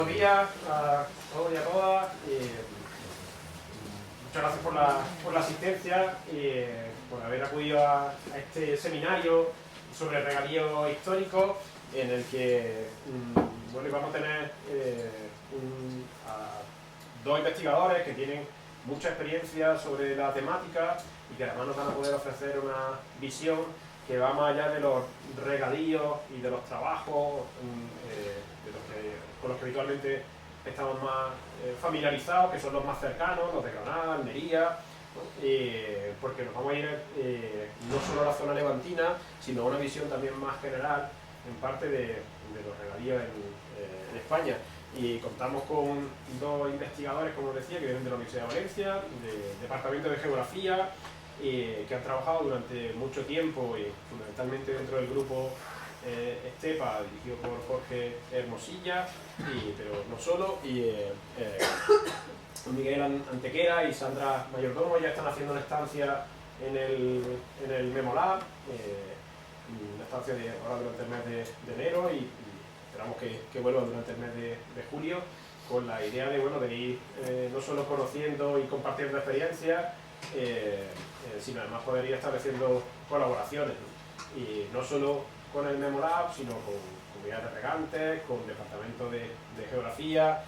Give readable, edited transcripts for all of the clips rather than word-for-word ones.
Buenos días a todos y a todas. Muchas gracias por la asistencia y por haber acudido a este seminario sobre el regadío histórico, en el que bueno, vamos a tener a dos investigadores que tienen mucha experiencia sobre la temática y que además nos van a poder ofrecer una visión que va más allá de los regadíos y de los trabajos con los que habitualmente estamos más familiarizados, que son los más cercanos, los de Granada, Almería, porque nos vamos a ir no solo a la zona levantina, sino a una visión también más general, en parte de los regadíos en España. Y contamos con dos investigadores, como os decía, que vienen de la Universidad de Valencia, del Departamento de Geografía, que han trabajado durante mucho tiempo y fundamentalmente dentro del grupo Estepa, dirigido por Jorge Hermosilla, pero no solo, y Miguel Antequera y Sandra Mayordomo ya están haciendo una estancia en el Memolab, una estancia ahora durante el mes de enero y esperamos que vuelvan durante el mes de julio, con la idea de ir no solo conociendo y compartiendo experiencias, sino además poder ir estableciendo colaboraciones, ¿no? Y no solo con el Memolab, sino con comunidades de regantes, con departamentos de geografía,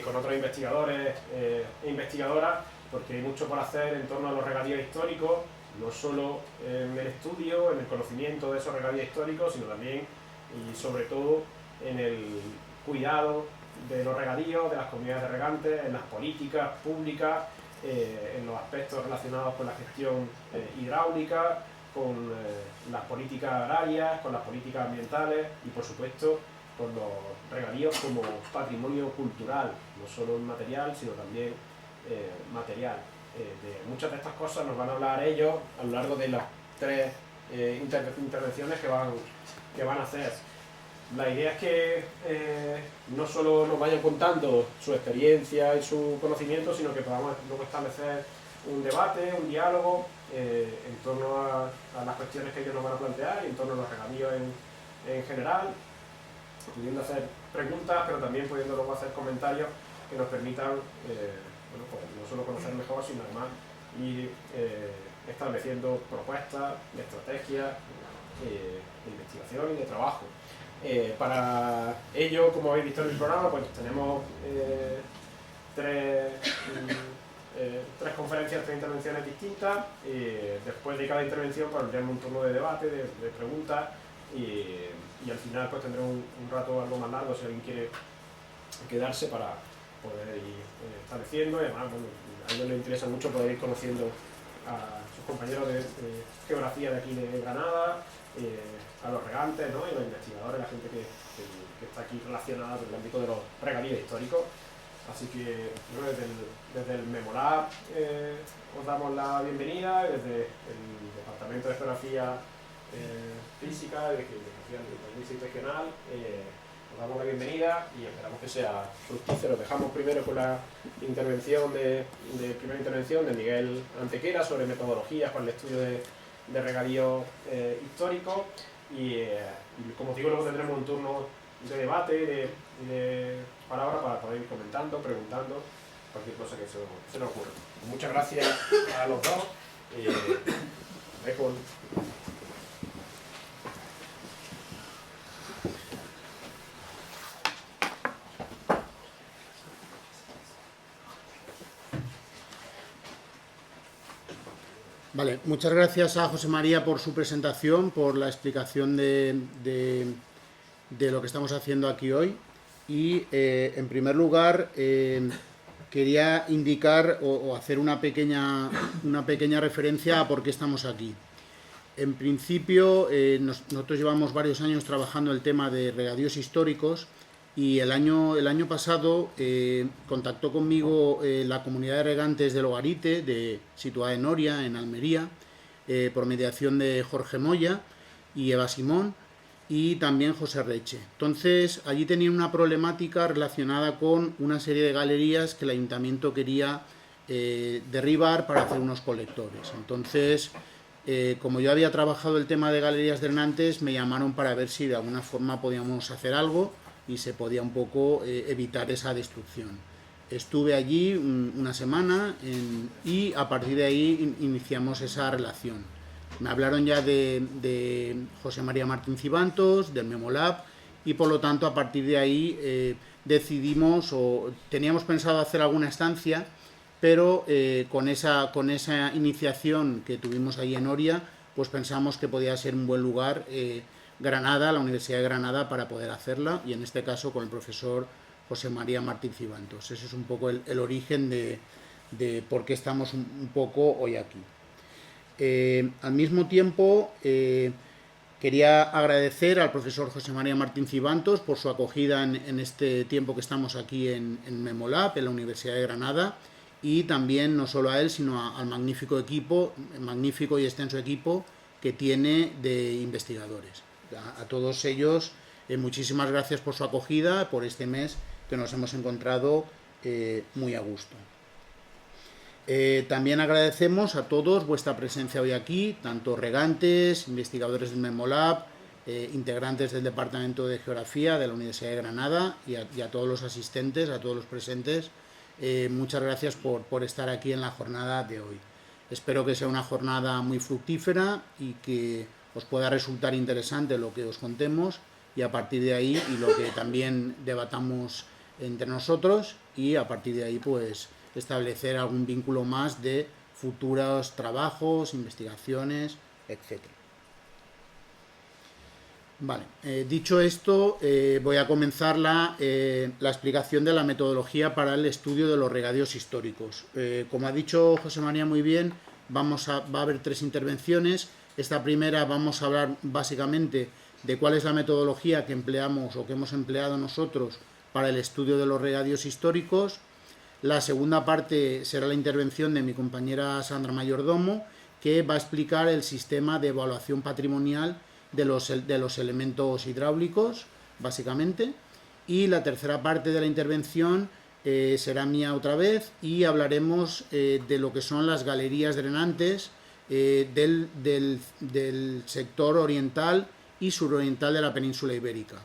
con otros investigadores e investigadoras, porque hay mucho por hacer en torno a los regadíos históricos, no solo en el estudio, en el conocimiento de esos regadíos históricos, sino también y sobre todo en el cuidado de los regadíos, de las comunidades de regantes, en las políticas públicas, en los aspectos relacionados con la gestión hidráulica, con las políticas agrarias, con las políticas ambientales y, por supuesto, con los regadíos como patrimonio cultural, no solo inmaterial, sino también material. De muchas de estas cosas nos van a hablar ellos a lo largo de las tres intervenciones que van a hacer. La idea es que no solo nos vayan contando su experiencia y su conocimiento, sino que podamos luego establecer un debate, un diálogo en torno a las cuestiones que ellos nos van a plantear y en torno a los regadíos en general, pudiendo hacer preguntas, pero también pudiendo luego hacer comentarios que nos permitan pues no solo conocer mejor, sino además ir estableciendo propuestas de estrategias, de investigación y de trabajo. Para ello, como habéis visto en el programa, pues tenemos tres conferencias, tres intervenciones distintas. Después de cada intervención pues tendremos un turno de debate, de preguntas, y al final pues tendremos un rato algo más largo si alguien quiere quedarse para poder ir estableciendo. Y además, bueno, a ellos les interesa mucho poder ir conociendo a sus compañeros de geografía de aquí de Granada, a los regantes, ¿no? Y los investigadores, la gente que está aquí relacionada con el ámbito de los regadíos históricos. Así que bueno, desde el Memolab os damos la bienvenida, desde el Departamento de Geografía Física, de Geografía Regional, os damos la bienvenida y esperamos que sea fructífero. Dejamos primero con la primera intervención de Miguel Antequera sobre metodologías para el estudio de regadío histórico y como digo, luego tendremos un turno de debate, de palabras para poder ir comentando, preguntando cualquier cosa que se nos ocurra. Muchas gracias a los dos. Dejo Vale, muchas gracias a José María por su presentación, por la explicación de lo que estamos haciendo aquí hoy. Y en primer lugar quería indicar o hacer una pequeña referencia a por qué estamos aquí. En principio, nosotros llevamos varios años trabajando el tema de regadíos históricos y el año pasado contactó conmigo la comunidad de regantes de Logarite, situada en Oria, en Almería, por mediación de Jorge Moya y Eva Simón, y también José Reche. Entonces, allí tenía una problemática relacionada con una serie de galerías que el ayuntamiento quería derribar para hacer unos colectores. Entonces, como yo había trabajado el tema de galerías drenantes, me llamaron para ver si de alguna forma podíamos hacer algo. y se podía un poco evitar esa destrucción. Estuve allí una semana y a partir de ahí iniciamos esa relación. Me hablaron ya de José María Martín Cibantos, del Memolab, y por lo tanto a partir de ahí decidimos, o teníamos pensado hacer alguna estancia, pero con esa iniciación que tuvimos ahí en Oria, pues pensamos que podía ser un buen lugar, Granada, la Universidad de Granada, para poder hacerla, y en este caso con el profesor José María Martín Cibantos. Ese es un poco el origen de por qué estamos un poco hoy aquí. Al mismo tiempo, quería agradecer al profesor José María Martín Cibantos por su acogida en este tiempo que estamos aquí en Memolab, en la Universidad de Granada, y también no solo a él, sino al magnífico equipo, magnífico y extenso equipo que tiene de investigadores. A todos ellos, muchísimas gracias por su acogida, por este mes que nos hemos encontrado muy a gusto. También agradecemos a todos vuestra presencia hoy aquí, tanto regantes, investigadores del Memolab, integrantes del Departamento de Geografía de la Universidad de Granada y a todos los asistentes, a todos los presentes. Muchas gracias por estar aquí en la jornada de hoy. Espero que sea una jornada muy fructífera y que os pueda resultar interesante lo que os contemos, y a partir de ahí, y lo que también debatamos entre nosotros, y a partir de ahí pues establecer algún vínculo más de futuros trabajos, investigaciones, etc. Vale, dicho esto, voy a comenzar la explicación de la metodología para el estudio de los regadíos históricos. Como ha dicho José María muy bien, va a haber 3 intervenciones. Esta primera vamos a hablar básicamente de cuál es la metodología que empleamos o que hemos empleado nosotros para el estudio de los regadíos históricos. La segunda parte será la intervención de mi compañera Sandra Mayordomo, que va a explicar el sistema de evaluación patrimonial de los elementos hidráulicos, básicamente. Y la tercera parte de la intervención será mía otra vez, y hablaremos de lo que son las galerías drenantes del sector oriental y suroriental de la península ibérica.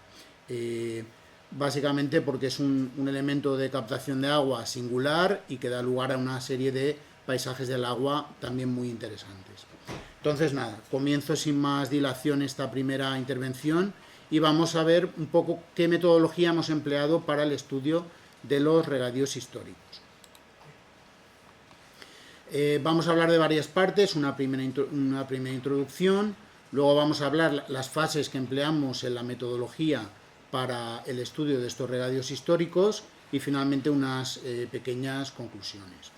Básicamente porque es un elemento de captación de agua singular y que da lugar a una serie de paisajes del agua también muy interesantes. Entonces nada, comienzo sin más dilación esta primera intervención y vamos a ver un poco qué metodología hemos empleado para el estudio de los regadíos históricos. Vamos a hablar de varias partes, una primera introducción, luego vamos a hablar las fases que empleamos en la metodología para el estudio de estos regadíos históricos y finalmente unas pequeñas conclusiones.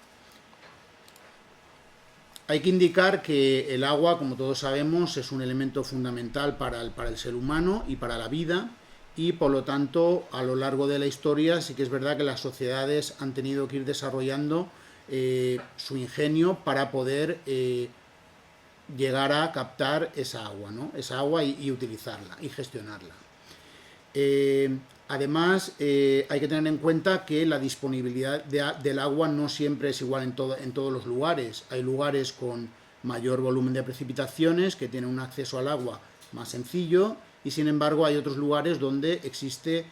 Hay que indicar que el agua, como todos sabemos, es un elemento fundamental para el ser humano y para la vida, y por lo tanto a lo largo de la historia sí que es verdad que las sociedades han tenido que ir desarrollando su ingenio para poder llegar a captar esa agua, ¿no? Esa agua y utilizarla y gestionarla. Además, hay que tener en cuenta que la disponibilidad del agua no siempre es igual en todos los lugares. Hay lugares con mayor volumen de precipitaciones que tienen un acceso al agua más sencillo, y sin embargo hay otros lugares donde existe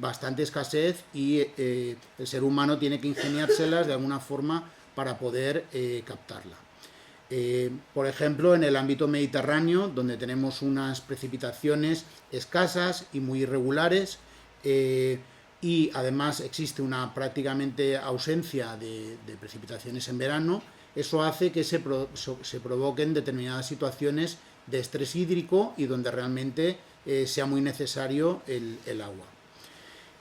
bastante escasez y el ser humano tiene que ingeniárselas de alguna forma para poder captarla. Por ejemplo, en el ámbito mediterráneo, donde tenemos unas precipitaciones escasas y muy irregulares, y además existe una prácticamente ausencia de precipitaciones en verano, eso hace que se provoquen determinadas situaciones de estrés hídrico y donde realmente sea muy necesario el agua.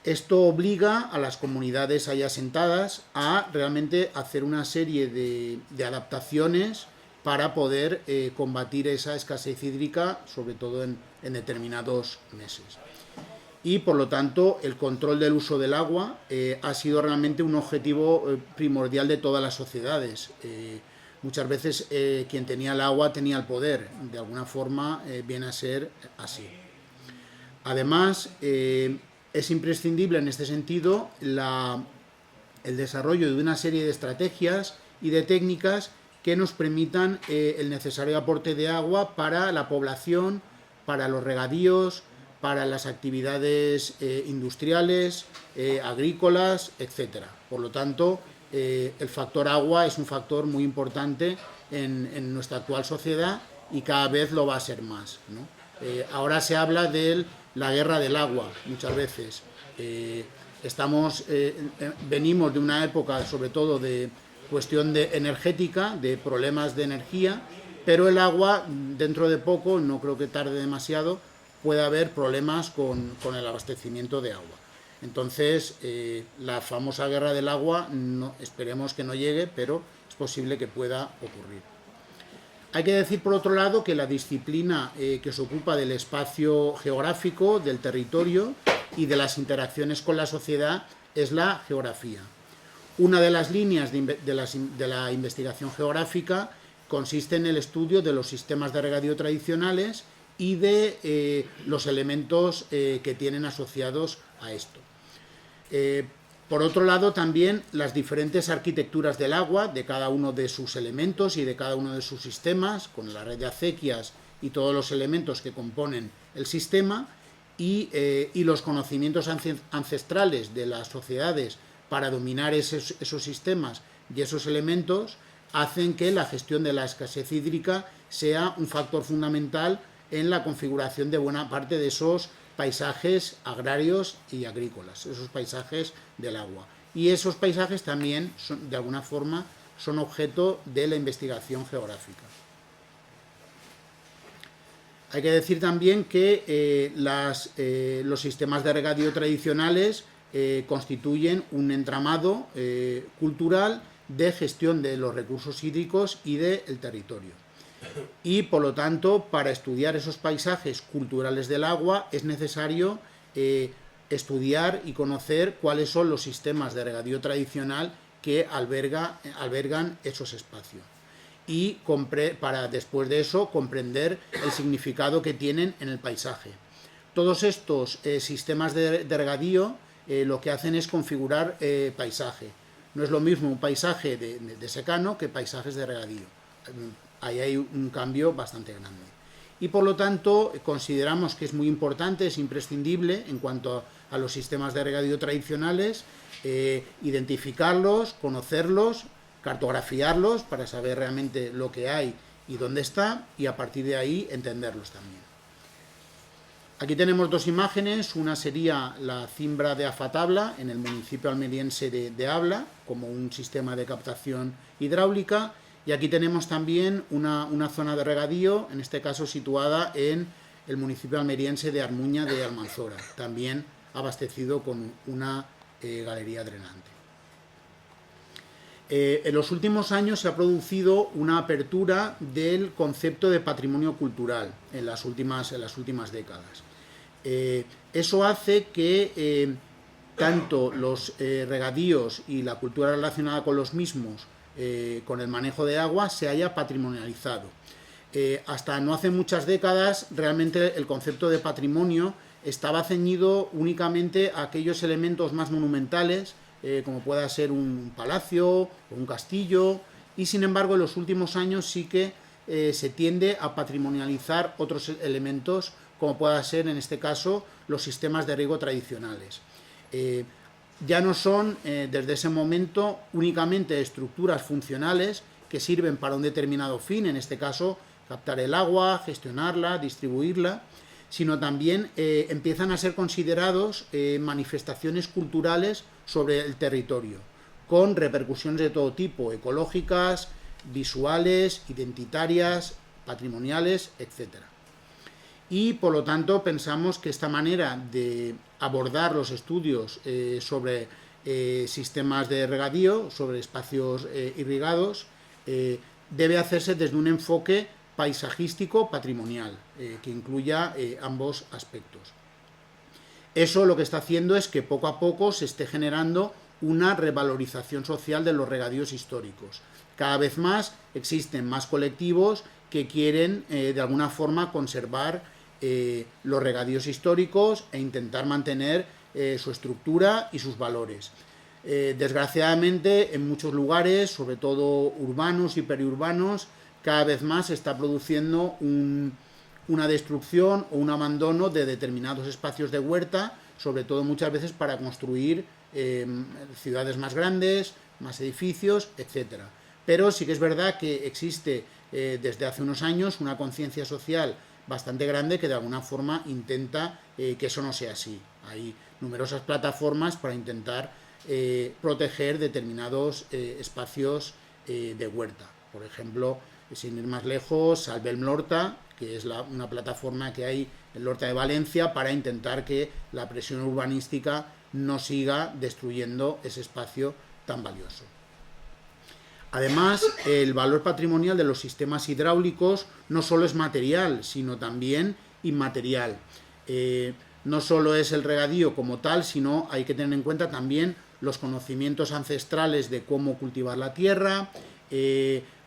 Esto obliga a las comunidades ahí asentadas a realmente hacer una serie de adaptaciones para poder combatir esa escasez hídrica, sobre todo en determinados meses. Y por lo tanto el control del uso del agua ha sido realmente un objetivo primordial de todas las sociedades. Muchas veces quien tenía el agua tenía el poder, de alguna forma viene a ser así. Además, es imprescindible en este sentido el desarrollo de una serie de estrategias y de técnicas que nos permitan el necesario aporte de agua para la población, para los regadíos, para las actividades industriales, agrícolas, etc. Por lo tanto, el factor agua es un factor muy importante en nuestra actual sociedad y cada vez lo va a ser más, ¿no? Ahora se habla de la guerra del agua muchas veces. Venimos de una época sobre todo de cuestión energética, de problemas de energía, pero el agua dentro de poco, no creo que tarde demasiado, puede haber problemas con el abastecimiento de agua. Entonces, la famosa guerra del agua, esperemos que no llegue, pero es posible que pueda ocurrir. Hay que decir, por otro lado, que la disciplina que se ocupa del espacio geográfico, del territorio y de las interacciones con la sociedad es la geografía. Una de las líneas de la investigación geográfica consiste en el estudio de los sistemas de regadío tradicionales y de los elementos que tienen asociados a esto. Por otro lado, también las diferentes arquitecturas del agua, de cada uno de sus elementos y de cada uno de sus sistemas, con la red de acequias y todos los elementos que componen el sistema, y los conocimientos ancestrales de las sociedades para dominar esos sistemas y esos elementos, hacen que la gestión de la escasez hídrica sea un factor fundamental en la configuración de buena parte de esos paisajes agrarios y agrícolas, esos paisajes del agua. Y esos paisajes también, de alguna forma, son objeto de la investigación geográfica. Hay que decir también que los sistemas de regadío tradicionales constituyen un entramado cultural de gestión de los recursos hídricos y del territorio. Y, por lo tanto, para estudiar esos paisajes culturales del agua es necesario estudiar y conocer cuáles son los sistemas de regadío tradicional que albergan esos espacios. Y para después de eso comprender el significado que tienen en el paisaje. Todos estos sistemas de regadío lo que hacen es configurar paisaje. No es lo mismo un paisaje de secano que paisajes de regadío. Ahí hay un cambio bastante grande. Y por lo tanto consideramos que es muy importante, es imprescindible en cuanto a los sistemas de regadío tradicionales, identificarlos, conocerlos, cartografiarlos para saber realmente lo que hay y dónde está, y a partir de ahí entenderlos también. Aquí tenemos dos imágenes, una sería la cimbra de Afatabla en el municipio almeriense de Abla, como un sistema de captación hidráulica, y aquí tenemos también una zona de regadío, en este caso situada en el municipio almeriense de Armuña de Almanzora, también abastecido con una galería drenante. En los últimos años se ha producido una apertura del concepto de patrimonio cultural en las últimas décadas. Eso hace que tanto los regadíos y la cultura relacionada con los mismos, con el manejo de agua, se haya patrimonializado. Hasta no hace muchas décadas realmente el concepto de patrimonio estaba ceñido únicamente a aquellos elementos más monumentales, como pueda ser un palacio o un castillo, y sin embargo en los últimos años sí que se tiende a patrimonializar otros elementos, como pueda ser en este caso los sistemas de riego tradicionales. Ya no son desde ese momento únicamente estructuras funcionales que sirven para un determinado fin, en este caso captar el agua, gestionarla, distribuirla, sino también empiezan a ser considerados manifestaciones culturales sobre el territorio, con repercusiones de todo tipo, ecológicas, visuales, identitarias, patrimoniales, etc. Y por lo tanto pensamos que esta manera de abordar los estudios sobre sistemas de regadío, sobre espacios irrigados, debe hacerse desde un enfoque paisajístico patrimonial, que incluya ambos aspectos. Eso lo que está haciendo es que poco a poco se esté generando una revalorización social de los regadíos históricos. Cada vez más existen más colectivos que quieren de alguna forma conservar los regadíos históricos e intentar mantener su estructura y sus valores. Desgraciadamente, en muchos lugares, sobre todo urbanos y periurbanos, cada vez más se está produciendo un una destrucción o un abandono de determinados espacios de huerta, sobre todo muchas veces para construir ciudades más grandes, más edificios, etcétera. Pero sí que es verdad que existe desde hace unos años una conciencia social bastante grande que de alguna forma intenta que eso no sea así. Hay numerosas plataformas para intentar proteger determinados espacios de huerta. Por ejemplo, sin ir más lejos, Salvem l'Horta, que es una plataforma que hay en l'Horta de Valencia para intentar que la presión urbanística no siga destruyendo ese espacio tan valioso. Además, el valor patrimonial de los sistemas hidráulicos no solo es material, sino también inmaterial. No solo es el regadío como tal, sino hay que tener en cuenta también los conocimientos ancestrales de cómo cultivar la tierra.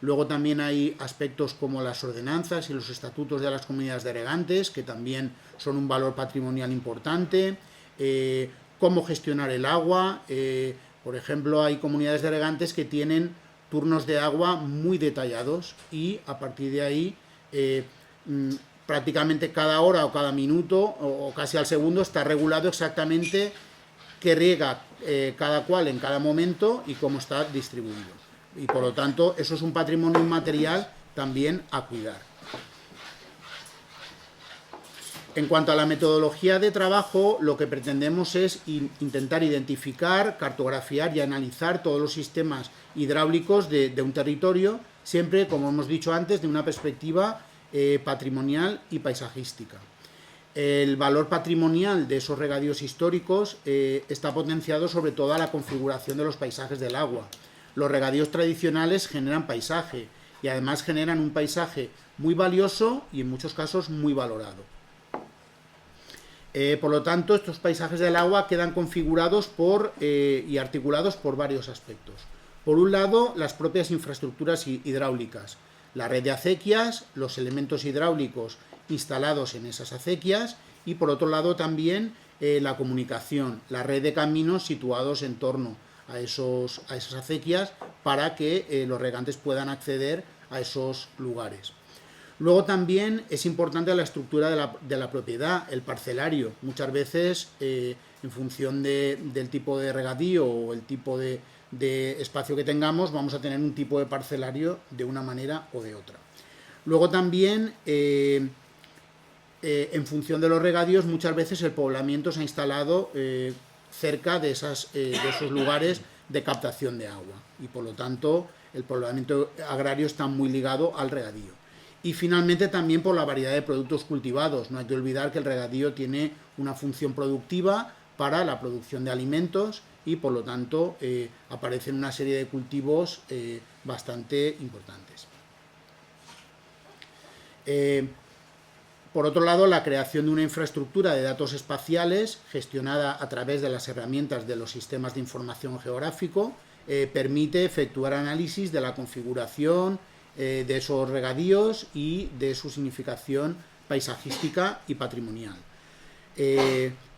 Luego también hay aspectos como las ordenanzas y los estatutos de las comunidades de regantes, que también son un valor patrimonial importante. Cómo gestionar el agua. Por ejemplo, hay comunidades de regantes que tienen turnos de agua muy detallados y a partir de ahí prácticamente cada hora o cada minuto o casi al segundo está regulado exactamente qué riega cada cual en cada momento y cómo está distribuido. Y por lo tanto eso es un patrimonio inmaterial también a cuidar. En cuanto a la metodología de trabajo, lo que pretendemos es intentar identificar, cartografiar y analizar todos los sistemas hidráulicos de un territorio, siempre, como hemos dicho antes, de una perspectiva patrimonial y paisajística. El valor patrimonial de esos regadíos históricos está potenciado sobre todo a la configuración de los paisajes del agua. Los regadíos tradicionales generan paisaje y además generan un paisaje muy valioso y en muchos casos muy valorado. Por lo tanto, estos paisajes del agua quedan configurados y articulados por varios aspectos. Por un lado, las propias infraestructuras hidráulicas, la red de acequias, los elementos hidráulicos instalados en esas acequias y por otro lado también la comunicación, la red de caminos situados en torno a esas acequias para que los regantes puedan acceder a esos lugares. Luego también es importante la estructura de la propiedad, el parcelario. Muchas veces, en función del tipo de regadío o el tipo de espacio que tengamos, vamos a tener un tipo de parcelario de una manera o de otra. Luego también, en función de los regadíos, muchas veces el poblamiento se ha instalado cerca de esos lugares de captación de agua y por lo tanto el poblamiento agrario está muy ligado al regadío. Y finalmente también por la variedad de productos cultivados. No hay que olvidar que el regadío tiene una función productiva para la producción de alimentos y por lo tanto aparecen una serie de cultivos bastante importantes. Por otro lado, la creación de una infraestructura de datos espaciales gestionada a través de las herramientas de los sistemas de información geográfico permite efectuar análisis de la configuración de esos regadíos y de su significación paisajística y patrimonial.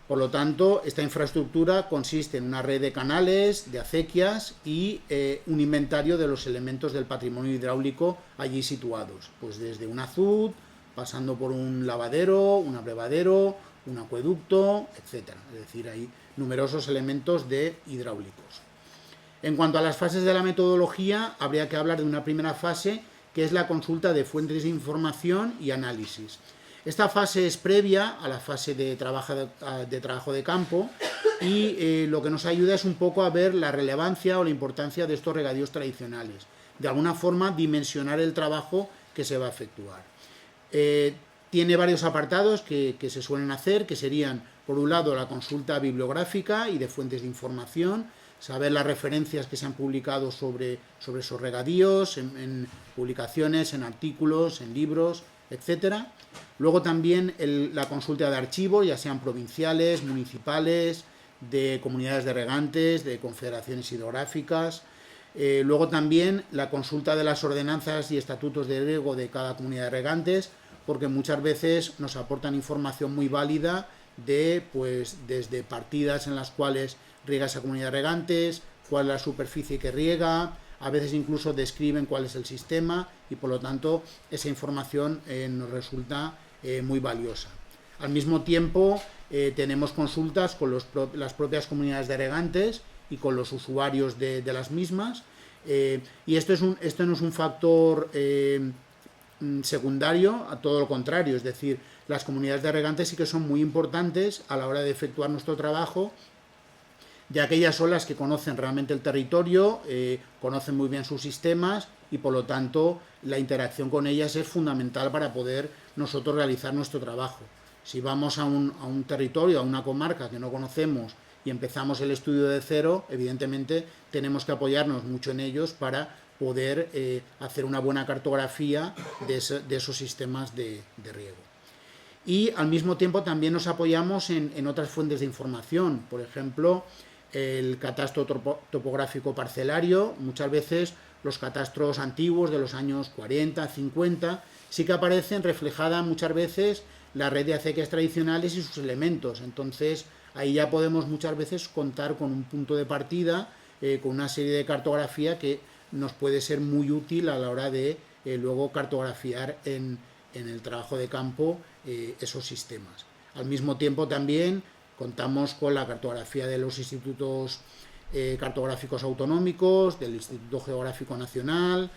Por lo tanto, esta infraestructura consiste en una red de canales, de acequias y un inventario de los elementos del patrimonio hidráulico allí situados, pues desde un azud, pasando por un lavadero, un abrevadero, un acueducto, etc. Es decir, hay numerosos elementos hidráulicos. En cuanto a las fases de la metodología, habría que hablar de una primera fase, que es la consulta de fuentes de información y análisis. Esta fase es previa a la fase de trabajo de campo y lo que nos ayuda es un poco a ver la relevancia o la importancia de estos regadíos tradicionales. De alguna forma, dimensionar el trabajo que se va a efectuar. Tiene varios apartados que se suelen hacer, que serían, por un lado, la consulta bibliográfica y de fuentes de información, saber las referencias que se han publicado sobre esos regadíos, en publicaciones, en artículos, en libros, etc. Luego también la consulta de archivos, ya sean provinciales, municipales, de comunidades de regantes, de confederaciones hidrográficas. Luego también la consulta de las ordenanzas y estatutos de riego de cada comunidad de regantes, porque muchas veces nos aportan información muy válida desde partidas en las cuales riega esa comunidad de regantes, cuál es la superficie que riega, a veces incluso describen cuál es el sistema y por lo tanto esa información nos resulta muy valiosa. Al mismo tiempo, tenemos consultas con las propias comunidades de regantes y con los usuarios de las mismas, y esto no es un factor secundario, a todo lo contrario, es decir, las comunidades de regantes sí que son muy importantes a la hora de efectuar nuestro trabajo, ya que ellas son las que conocen realmente el territorio, conocen muy bien sus sistemas y por lo tanto la interacción con ellas es fundamental para poder nosotros realizar nuestro trabajo. Si vamos a un territorio, a una comarca que no conocemos y empezamos el estudio de cero, evidentemente tenemos que apoyarnos mucho en ellos para poder hacer una buena cartografía de esos sistemas de riego. Y al mismo tiempo también nos apoyamos en otras fuentes de información, por ejemplo, el catastro topográfico parcelario. Muchas veces los catastros antiguos de los años 40, 50, sí que aparecen reflejada muchas veces la red de acequias tradicionales y sus elementos. Entonces ahí ya podemos muchas veces contar con un punto de partida, con una serie de cartografía que nos puede ser muy útil a la hora de luego cartografiar en el trabajo de campo esos sistemas. Al mismo tiempo también contamos con la cartografía de los institutos cartográficos autonómicos, del Instituto Geográfico Nacional,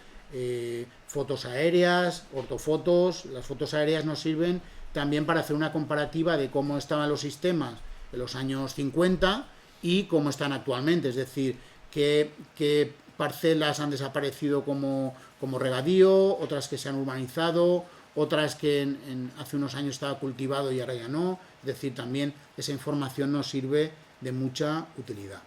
fotos aéreas, ortofotos. Las fotos aéreas nos sirven también para hacer una comparativa de cómo estaban los sistemas en los años 50 y cómo están actualmente, es decir, qué parcelas han desaparecido como regadío, otras que se han urbanizado, otras que hace unos años estaba cultivado y ahora ya no. Es decir, también esa información nos sirve de mucha utilidad.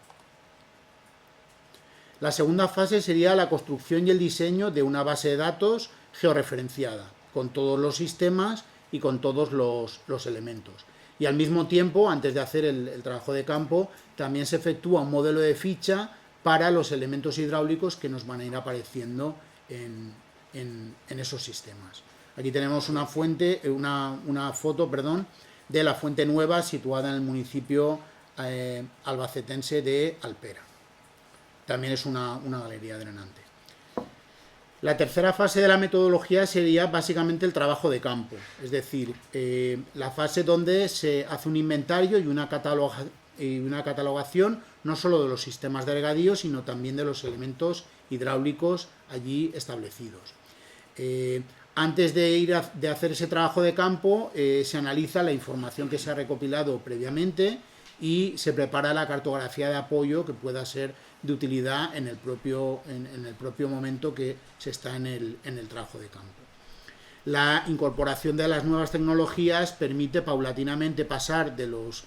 La segunda fase sería la construcción y el diseño de una base de datos georreferenciada, con todos los sistemas y con todos los elementos. Y al mismo tiempo, antes de hacer el trabajo de campo, también se efectúa un modelo de ficha para los elementos hidráulicos que nos van a ir apareciendo en esos sistemas. Aquí tenemos una foto de la Fuente Nueva, situada en el municipio albacetense de Alpera. También es una galería drenante. La tercera fase de la metodología sería básicamente el trabajo de campo, es decir, la fase donde se hace un inventario y una catalogación no solo de los sistemas de regadío, sino también de los elementos hidráulicos allí establecidos. Antes de hacer ese trabajo de campo, se analiza la información que se ha recopilado previamente y se prepara la cartografía de apoyo que pueda ser de utilidad en el propio momento que se está en el trabajo de campo. La incorporación de las nuevas tecnologías permite paulatinamente pasar de los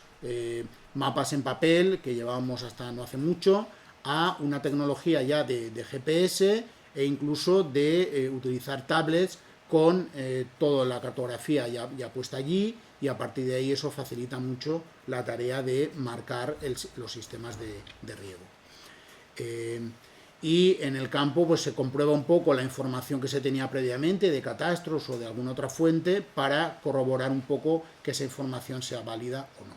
mapas en papel que llevábamos hasta no hace mucho a una tecnología ya de GPS e incluso de utilizar tablets con toda la cartografía ya puesta allí, y a partir de ahí eso facilita mucho la tarea de marcar los sistemas de riego. Y en el campo pues se comprueba un poco la información que se tenía previamente de catastros o de alguna otra fuente para corroborar un poco que esa información sea válida o no.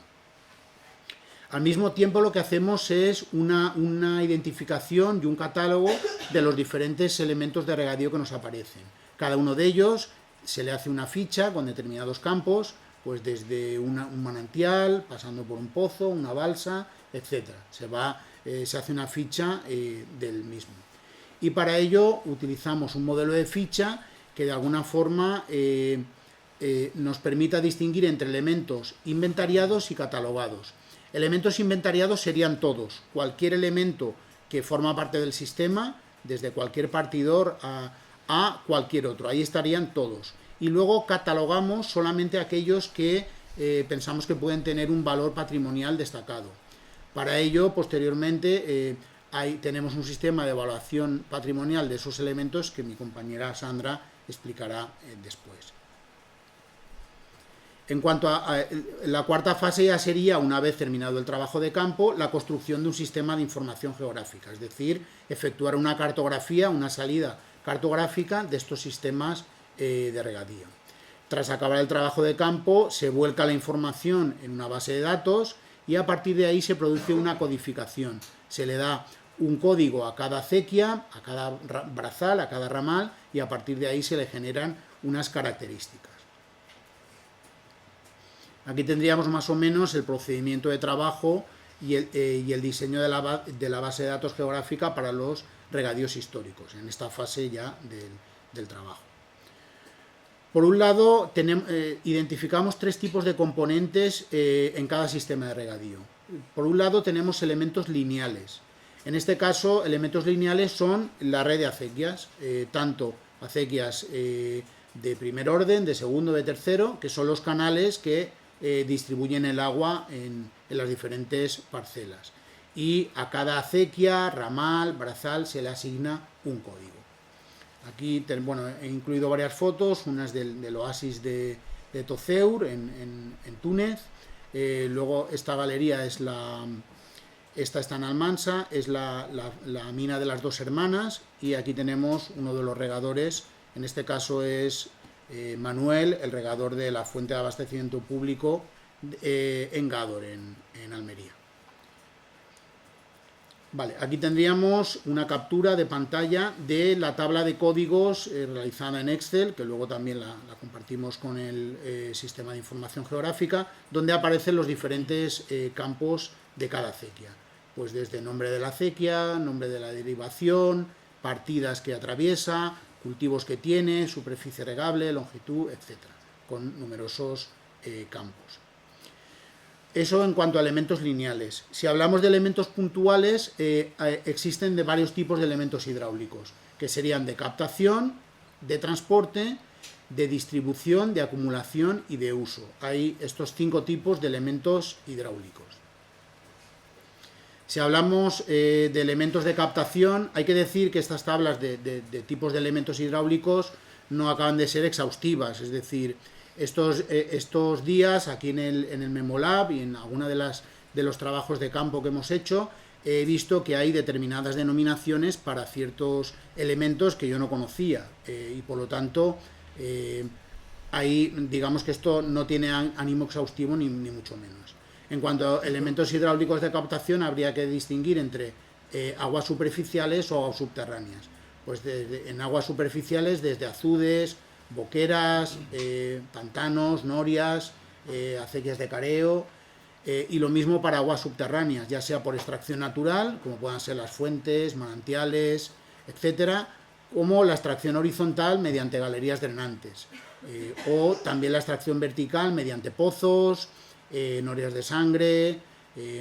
Al mismo tiempo lo que hacemos es una identificación y un catálogo de los diferentes elementos de regadío que nos aparecen. Cada uno de ellos se le hace una ficha con determinados campos, pues desde un manantial, pasando por un pozo, una balsa, etc. Se hace una ficha del mismo. Y para ello utilizamos un modelo de ficha que de alguna forma nos permita distinguir entre elementos inventariados y catalogados. Elementos inventariados serían todos, cualquier elemento que forma parte del sistema, desde cualquier partidor a cualquier otro, ahí estarían todos. Y luego catalogamos solamente aquellos que pensamos que pueden tener un valor patrimonial destacado. Para ello, posteriormente, tenemos un sistema de evaluación patrimonial de esos elementos que mi compañera Sandra explicará después. En cuanto a la cuarta fase, ya sería, una vez terminado el trabajo de campo, la construcción de un sistema de información geográfica, es decir, efectuar una cartografía, una salida cartográfica de estos sistemas de regadío. Tras acabar el trabajo de campo, se vuelca la información en una base de datos y a partir de ahí se produce una codificación. Se le da un código a cada acequia, a cada brazal, a cada ramal, y a partir de ahí se le generan unas características. Aquí tendríamos más o menos el procedimiento de trabajo y el diseño de la base de datos geográfica para los regadíos históricos, en esta fase ya del trabajo. Por un lado, identificamos 3 tipos de componentes en cada sistema de regadío. Por un lado, tenemos elementos lineales. En este caso, elementos lineales son la red de acequias, tanto acequias de primer orden, de segundo, de tercero, que son los canales que distribuyen el agua en las diferentes parcelas. Y a cada acequia, ramal, brazal, se le asigna un código. Aquí he incluido varias fotos, unas del oasis de Tozeur, en Túnez. Luego esta galería esta está en Almansa, es la mina de las Dos Hermanas, y aquí tenemos uno de los regadores, en este caso es Manuel, el regador de la fuente de abastecimiento público en Gádor, en Almería. Vale, aquí tendríamos una captura de pantalla de la tabla de códigos realizada en Excel, que luego también la compartimos con el sistema de información geográfica, donde aparecen los diferentes campos de cada acequia. Pues desde nombre de la acequia, nombre de la derivación, partidas que atraviesa, cultivos que tiene, superficie regable, longitud, etc., con numerosos campos. Eso en cuanto a elementos lineales. Si hablamos de elementos puntuales, existen de varios tipos de elementos hidráulicos, que serían de captación, de transporte, de distribución, de acumulación y de uso. Hay estos 5 tipos de elementos hidráulicos. Si hablamos de elementos de captación, hay que decir que estas tablas de tipos de elementos hidráulicos no acaban de ser exhaustivas, es decir, estos días aquí en el Memolab y en alguna de los trabajos de campo que hemos hecho, he visto que hay determinadas denominaciones para ciertos elementos que yo no conocía, y por lo tanto ahí digamos que esto no tiene ánimo exhaustivo ni mucho menos. En cuanto a elementos hidráulicos de captación, habría que distinguir entre aguas superficiales o aguas subterráneas. Pues en aguas superficiales desde azudes, boqueras, pantanos, norias, acequias de careo, y lo mismo para aguas subterráneas, ya sea por extracción natural, como puedan ser las fuentes, manantiales, etcétera, como la extracción horizontal mediante galerías drenantes, o también la extracción vertical mediante pozos, norias de sangre,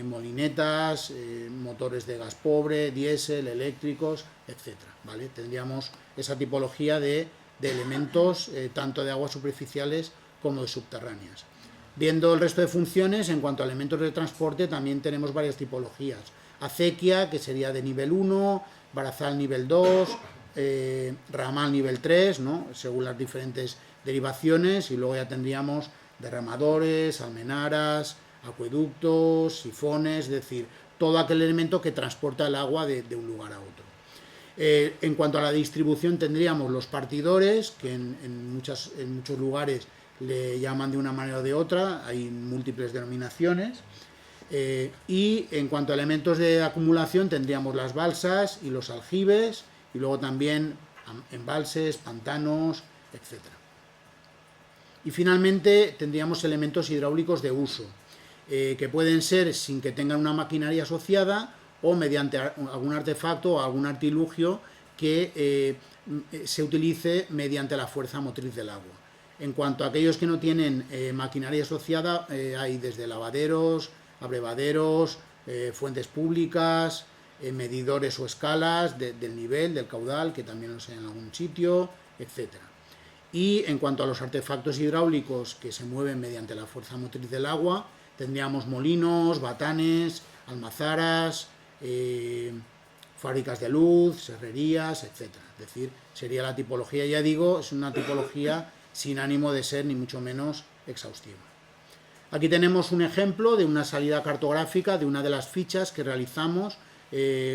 molinetas, motores de gas pobre, diésel, eléctricos, etcétera, ¿vale? Tendríamos esa tipología de elementos tanto de aguas superficiales como de subterráneas. Viendo el resto de funciones, en cuanto a elementos de transporte, también tenemos varias tipologías. Acequia, que sería de nivel 1, brazal nivel 2, ramal nivel 3, ¿no?, según las diferentes derivaciones, y luego ya tendríamos derramadores, almenaras, acueductos, sifones, es decir, todo aquel elemento que transporta el agua de un lugar a otro. En cuanto a la distribución, tendríamos los partidores, que en muchos lugares le llaman de una manera o de otra, hay múltiples denominaciones, y en cuanto a elementos de acumulación tendríamos las balsas y los aljibes, y luego también embalses, pantanos, etc. Y finalmente tendríamos elementos hidráulicos de uso, que pueden ser sin que tengan una maquinaria asociada o mediante algún artefacto o algún artilugio que se utilice mediante la fuerza motriz del agua. En cuanto a aquellos que no tienen maquinaria asociada, hay desde lavaderos, abrevaderos, fuentes públicas, medidores o escalas del nivel, del caudal, que también los hay en algún sitio, etc. Y en cuanto a los artefactos hidráulicos que se mueven mediante la fuerza motriz del agua, tendríamos molinos, batanes, almazaras, fábricas de luz, serrerías, etc. Es decir, sería la tipología, ya digo, es una tipología sin ánimo de ser ni mucho menos exhaustiva. Aquí tenemos un ejemplo de una salida cartográfica de una de las fichas que realizamos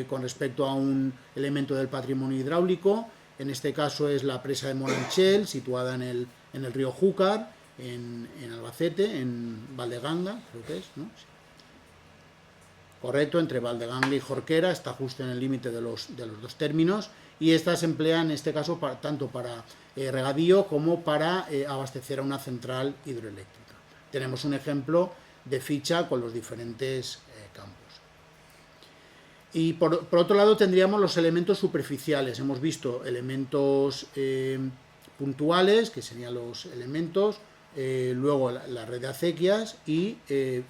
con respecto a un elemento del patrimonio hidráulico. En este caso es la presa de Molanchel, situada en el río Júcar, en Albacete, en Valdeganga, creo que es, ¿no? Sí. Correcto, entre Valdeganga y Jorquera, está justo en el límite de los dos términos, y esta se emplea en este caso tanto para regadío como para abastecer a una central hidroeléctrica. tenemos un ejemplo de ficha con los diferentes campos. Y por otro lado tendríamos los elementos superficiales. Hemos visto elementos puntuales, que serían los elementos, luego la red de acequias y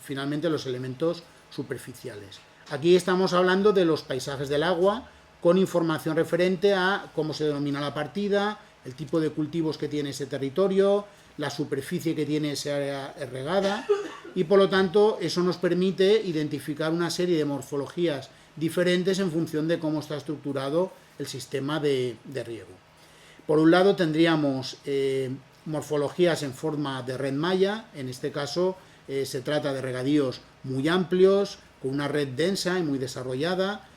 finalmente los elementos superficiales. Aquí estamos hablando de los paisajes del agua, con información referente a cómo se denomina la partida, el tipo de cultivos que tiene ese territorio, la superficie que tiene esa área regada, y por lo tanto eso nos permite identificar una serie de morfologías diferentes en función de cómo está estructurado el sistema de riego. Por un lado tendríamos morfologías en forma de red malla. En este caso se trata de regadíos muy amplios, con una red densa y muy desarrollada,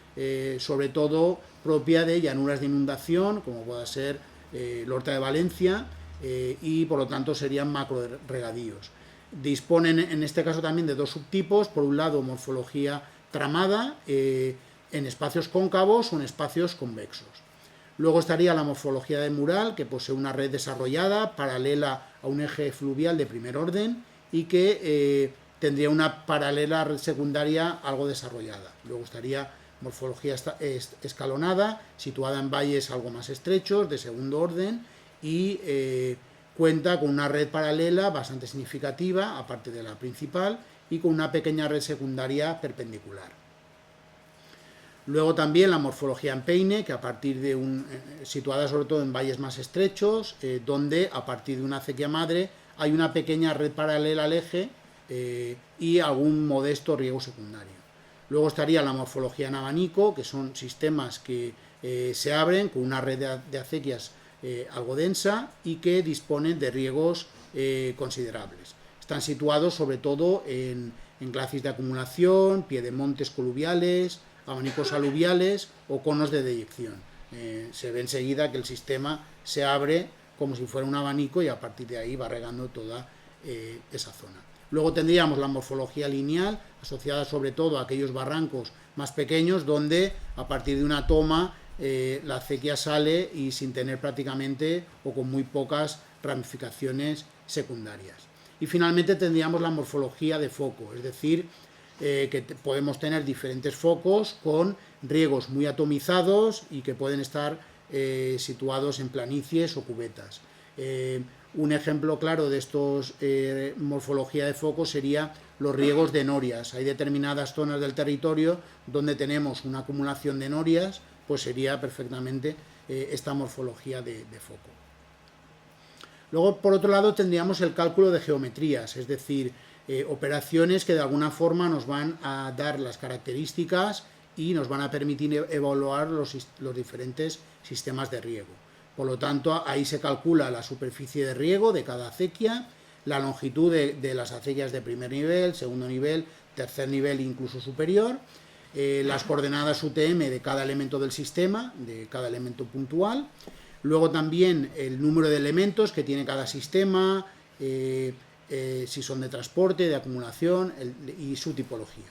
sobre todo propia de llanuras de inundación, como pueda ser el Horta de Valencia, y por lo tanto serían macro regadíos. Disponen en este caso también de dos subtipos: por un lado morfología tramada en espacios cóncavos o en espacios convexos. Luego estaría la morfología de mural, que posee una red desarrollada paralela a un eje fluvial de primer orden y que tendría una paralela red secundaria algo desarrollada. Luego estaría morfología escalonada, situada en valles algo más estrechos, de segundo orden, y cuenta con una red paralela bastante significativa, aparte de la principal, y con una pequeña red secundaria perpendicular. Luego también la morfología en peine, que a partir de situada sobre todo en valles más estrechos, donde a partir de una acequia madre hay una pequeña red paralela al eje y algún modesto riego secundario. Luego estaría la morfología en abanico, que son sistemas que se abren con una red de acequias algo densa y que disponen de riegos considerables. Están situados sobre todo en glacis de acumulación, piedemontes coluviales, abanicos aluviales o conos de deyección. Se ve enseguida que el sistema se abre como si fuera un abanico y a partir de ahí va regando toda esa zona. Luego tendríamos la morfología lineal, asociada sobre todo a aquellos barrancos más pequeños, donde a partir de una toma la acequia sale y sin tener prácticamente o con muy pocas ramificaciones secundarias. Y finalmente tendríamos la morfología de foco, es decir, que podemos tener diferentes focos con riegos muy atomizados y que pueden estar situados en planicies o cubetas. Un ejemplo claro de estos morfología de focos sería los riegos de norias. Hay determinadas zonas del territorio donde tenemos una acumulación de norias, pues sería perfectamente esta morfología de foco. Luego, por otro lado, tendríamos el cálculo de geometrías, es decir, operaciones que de alguna forma nos van a dar las características y nos van a permitir evaluar los diferentes sistemas de riego. Por lo tanto, ahí se calcula la superficie de riego de cada acequia, la longitud de las acequias de primer nivel, segundo nivel, tercer nivel e incluso superior, las coordenadas UTM de cada elemento del sistema, de cada elemento puntual, luego también el número de elementos que tiene cada sistema, si son de transporte, de acumulación y su tipología.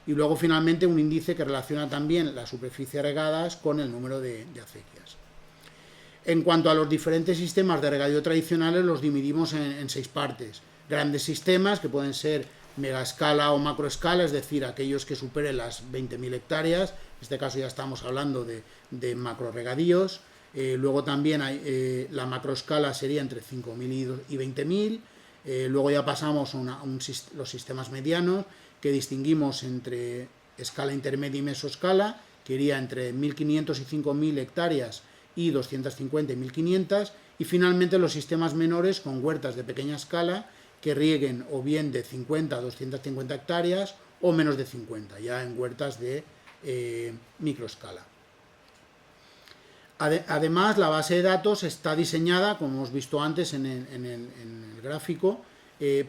Y luego finalmente un índice que relaciona también las superficies regadas con el número de acequias. En cuanto a los diferentes sistemas de regadío tradicionales, los dividimos en 6 partes. Grandes sistemas, que pueden ser megaescala o macroescala, es decir, aquellos que superen las 20.000 hectáreas. En este caso ya estamos hablando de macroregadíos. Luego también hay, la macroescala sería entre 5.000 y 20.000. Luego ya pasamos a los sistemas medianos, que distinguimos entre escala intermedia y mesoescala, que iría entre 1.500 y 5.000 hectáreas y 250 y 1.500, y finalmente los sistemas menores con huertas de pequeña escala que rieguen o bien de 50 a 250 hectáreas o menos de 50, ya en huertas de microescala. Además, la base de datos está diseñada, como hemos visto antes en el gráfico,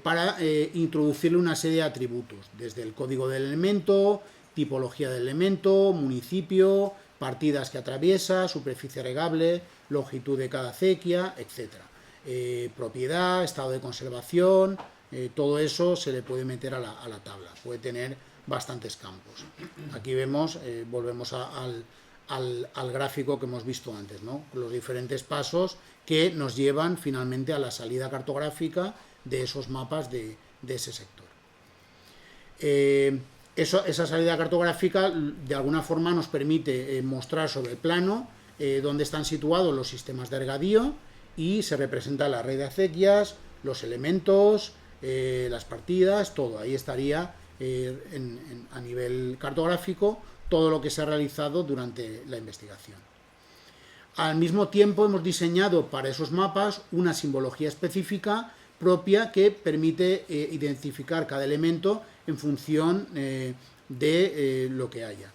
para introducirle una serie de atributos, desde el código del elemento, tipología del elemento, municipio, partidas que atraviesa, superficie regable, longitud de cada acequia, etc. Propiedad, estado de conservación, todo eso se le puede meter a la tabla, puede tener bastantes campos. Aquí vemos, volvemos al gráfico que hemos visto antes, ¿no? Los diferentes pasos que nos llevan finalmente a la salida cartográfica de esos mapas de ese sector. Esa salida cartográfica de alguna forma nos permite mostrar sobre el plano dónde están situados los sistemas de regadío y se representa la red de acequias, los elementos, las partidas, todo. Ahí estaría a nivel cartográfico todo lo que se ha realizado durante la investigación. Al mismo tiempo hemos diseñado para esos mapas una simbología específica propia que permite identificar cada elemento en función de lo que haya.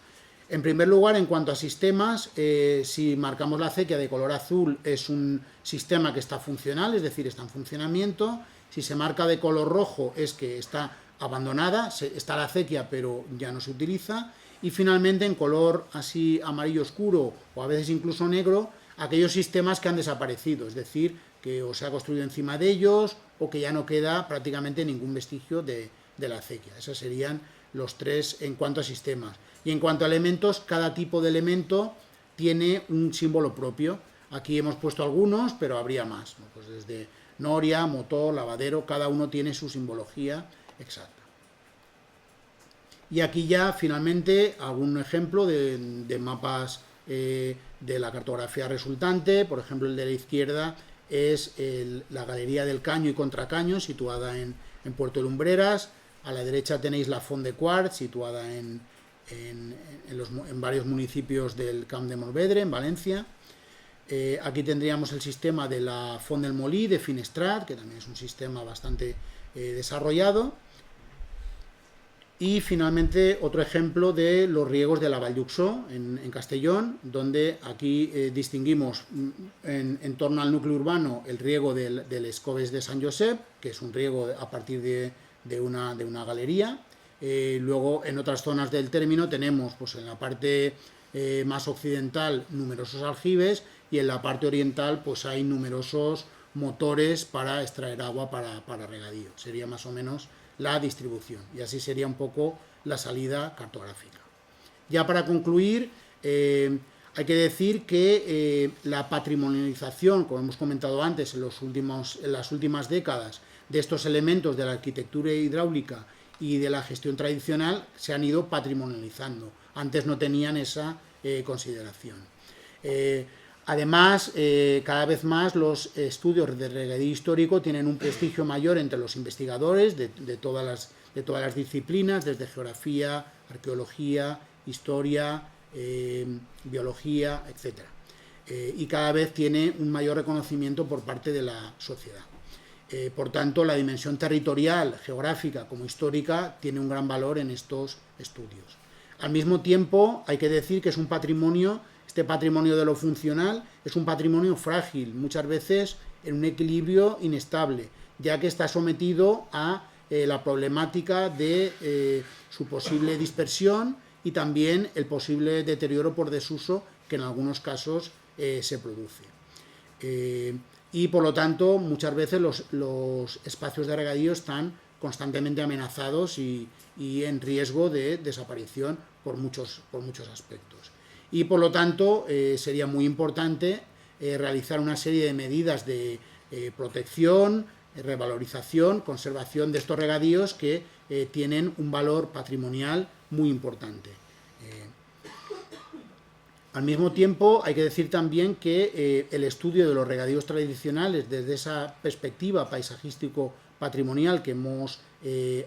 En primer lugar, en cuanto a sistemas, si marcamos la acequia de color azul es un sistema que está funcional, es decir, está en funcionamiento. Si se marca de color rojo es que está abandonada, está la acequia pero ya no se utiliza. Y finalmente, en color así amarillo oscuro o a veces incluso negro, aquellos sistemas que han desaparecido, es decir, que o se ha construido encima de ellos o que ya no queda prácticamente ningún vestigio de la acequia. Esos serían los tres en cuanto a sistemas. Y en cuanto a elementos, cada tipo de elemento tiene un símbolo propio. Aquí hemos puesto algunos, pero habría más, ¿no? Pues desde noria, motor, lavadero, cada uno tiene su simbología exacta. Y aquí ya finalmente algún ejemplo de mapas de la cartografía resultante. Por ejemplo, el de la izquierda es la galería del Caño y Contracaño, situada en Puerto Lumbreras. A la derecha tenéis la Font de Quart, situada en varios municipios del Camp de Morvedre, en Valencia. Aquí tendríamos el sistema de la Font del Molí, de Finestrat, que también es un sistema bastante desarrollado. Y finalmente otro ejemplo de los riegos de la Vall d'Uxó, en Castellón, donde aquí distinguimos en torno al núcleo urbano el riego del Escoves de Sant Josep, que es un riego a partir de una galería. Luego en otras zonas del término tenemos pues en la parte más occidental numerosos aljibes y en la parte oriental pues hay numerosos motores para extraer agua para regadío. Sería más o menos la distribución y así sería un poco la salida cartográfica. Ya para concluir, hay que decir que la patrimonialización, como hemos comentado antes en las últimas décadas, de estos elementos de la arquitectura hidráulica y de la gestión tradicional se han ido patrimonializando. Antes no tenían esa consideración. Además, cada vez más los estudios de regadío histórico tienen un prestigio mayor entre los investigadores de todas las disciplinas, desde geografía, arqueología, historia, biología, etc. Y cada vez tiene un mayor reconocimiento por parte de la sociedad. Por tanto, la dimensión territorial, geográfica como histórica tiene un gran valor en estos estudios. Al mismo tiempo, hay que decir que es un patrimonio. Este patrimonio de lo funcional es un patrimonio frágil, muchas veces en un equilibrio inestable, ya que está sometido a la problemática de su posible dispersión y también el posible deterioro por desuso que en algunos casos se produce. Y por lo tanto, muchas veces los espacios de regadío están constantemente amenazados y en riesgo de desaparición por muchos aspectos. Y por lo tanto sería muy importante realizar una serie de medidas de protección, revalorización, conservación de estos regadíos que tienen un valor patrimonial muy importante. Al mismo tiempo hay que decir también que el estudio de los regadíos tradicionales desde esa perspectiva paisajístico-patrimonial que hemos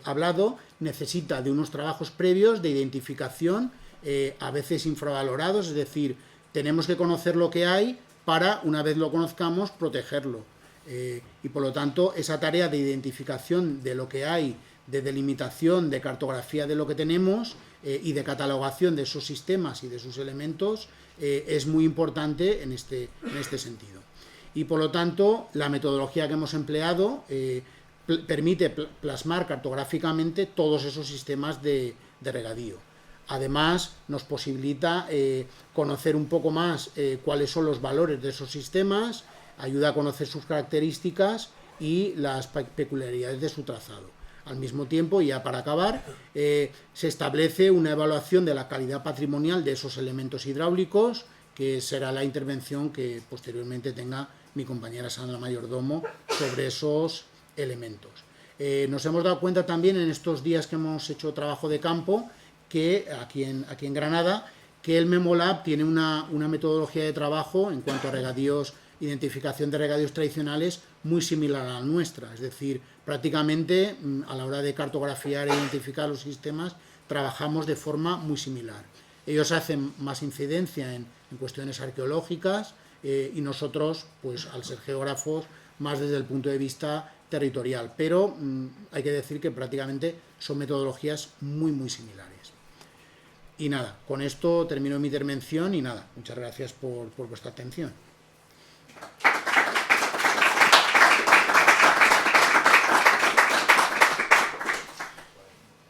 hablado necesita de unos trabajos previos de identificación a veces infravalorados, es decir, tenemos que conocer lo que hay para, una vez lo conozcamos, protegerlo. Y por lo tanto, esa tarea de identificación de lo que hay, de delimitación, de cartografía de lo que tenemos y de catalogación de esos sistemas y de sus elementos es muy importante en este sentido. Y por lo tanto, la metodología que hemos empleado permite plasmar cartográficamente todos esos sistemas de regadío. Además, nos posibilita conocer un poco más cuáles son los valores de esos sistemas, ayuda a conocer sus características y las peculiaridades de su trazado. Al mismo tiempo, y ya para acabar, se establece una evaluación de la calidad patrimonial de esos elementos hidráulicos, que será la intervención que posteriormente tenga mi compañera Sandra Mayordomo sobre esos elementos. Nos hemos dado cuenta también en estos días que hemos hecho trabajo de campo, que aquí en Granada, que el Memolab tiene una metodología de trabajo en cuanto a regadíos, identificación de regadíos tradicionales muy similar a la nuestra. Es decir, prácticamente a la hora de cartografiar e identificar los sistemas trabajamos de forma muy similar. Ellos hacen más incidencia en cuestiones arqueológicas y nosotros, pues al ser geógrafos, más desde el punto de vista territorial. Pero hay que decir que prácticamente son metodologías muy similares. Y nada, con esto termino mi intervención y nada, muchas gracias por vuestra atención.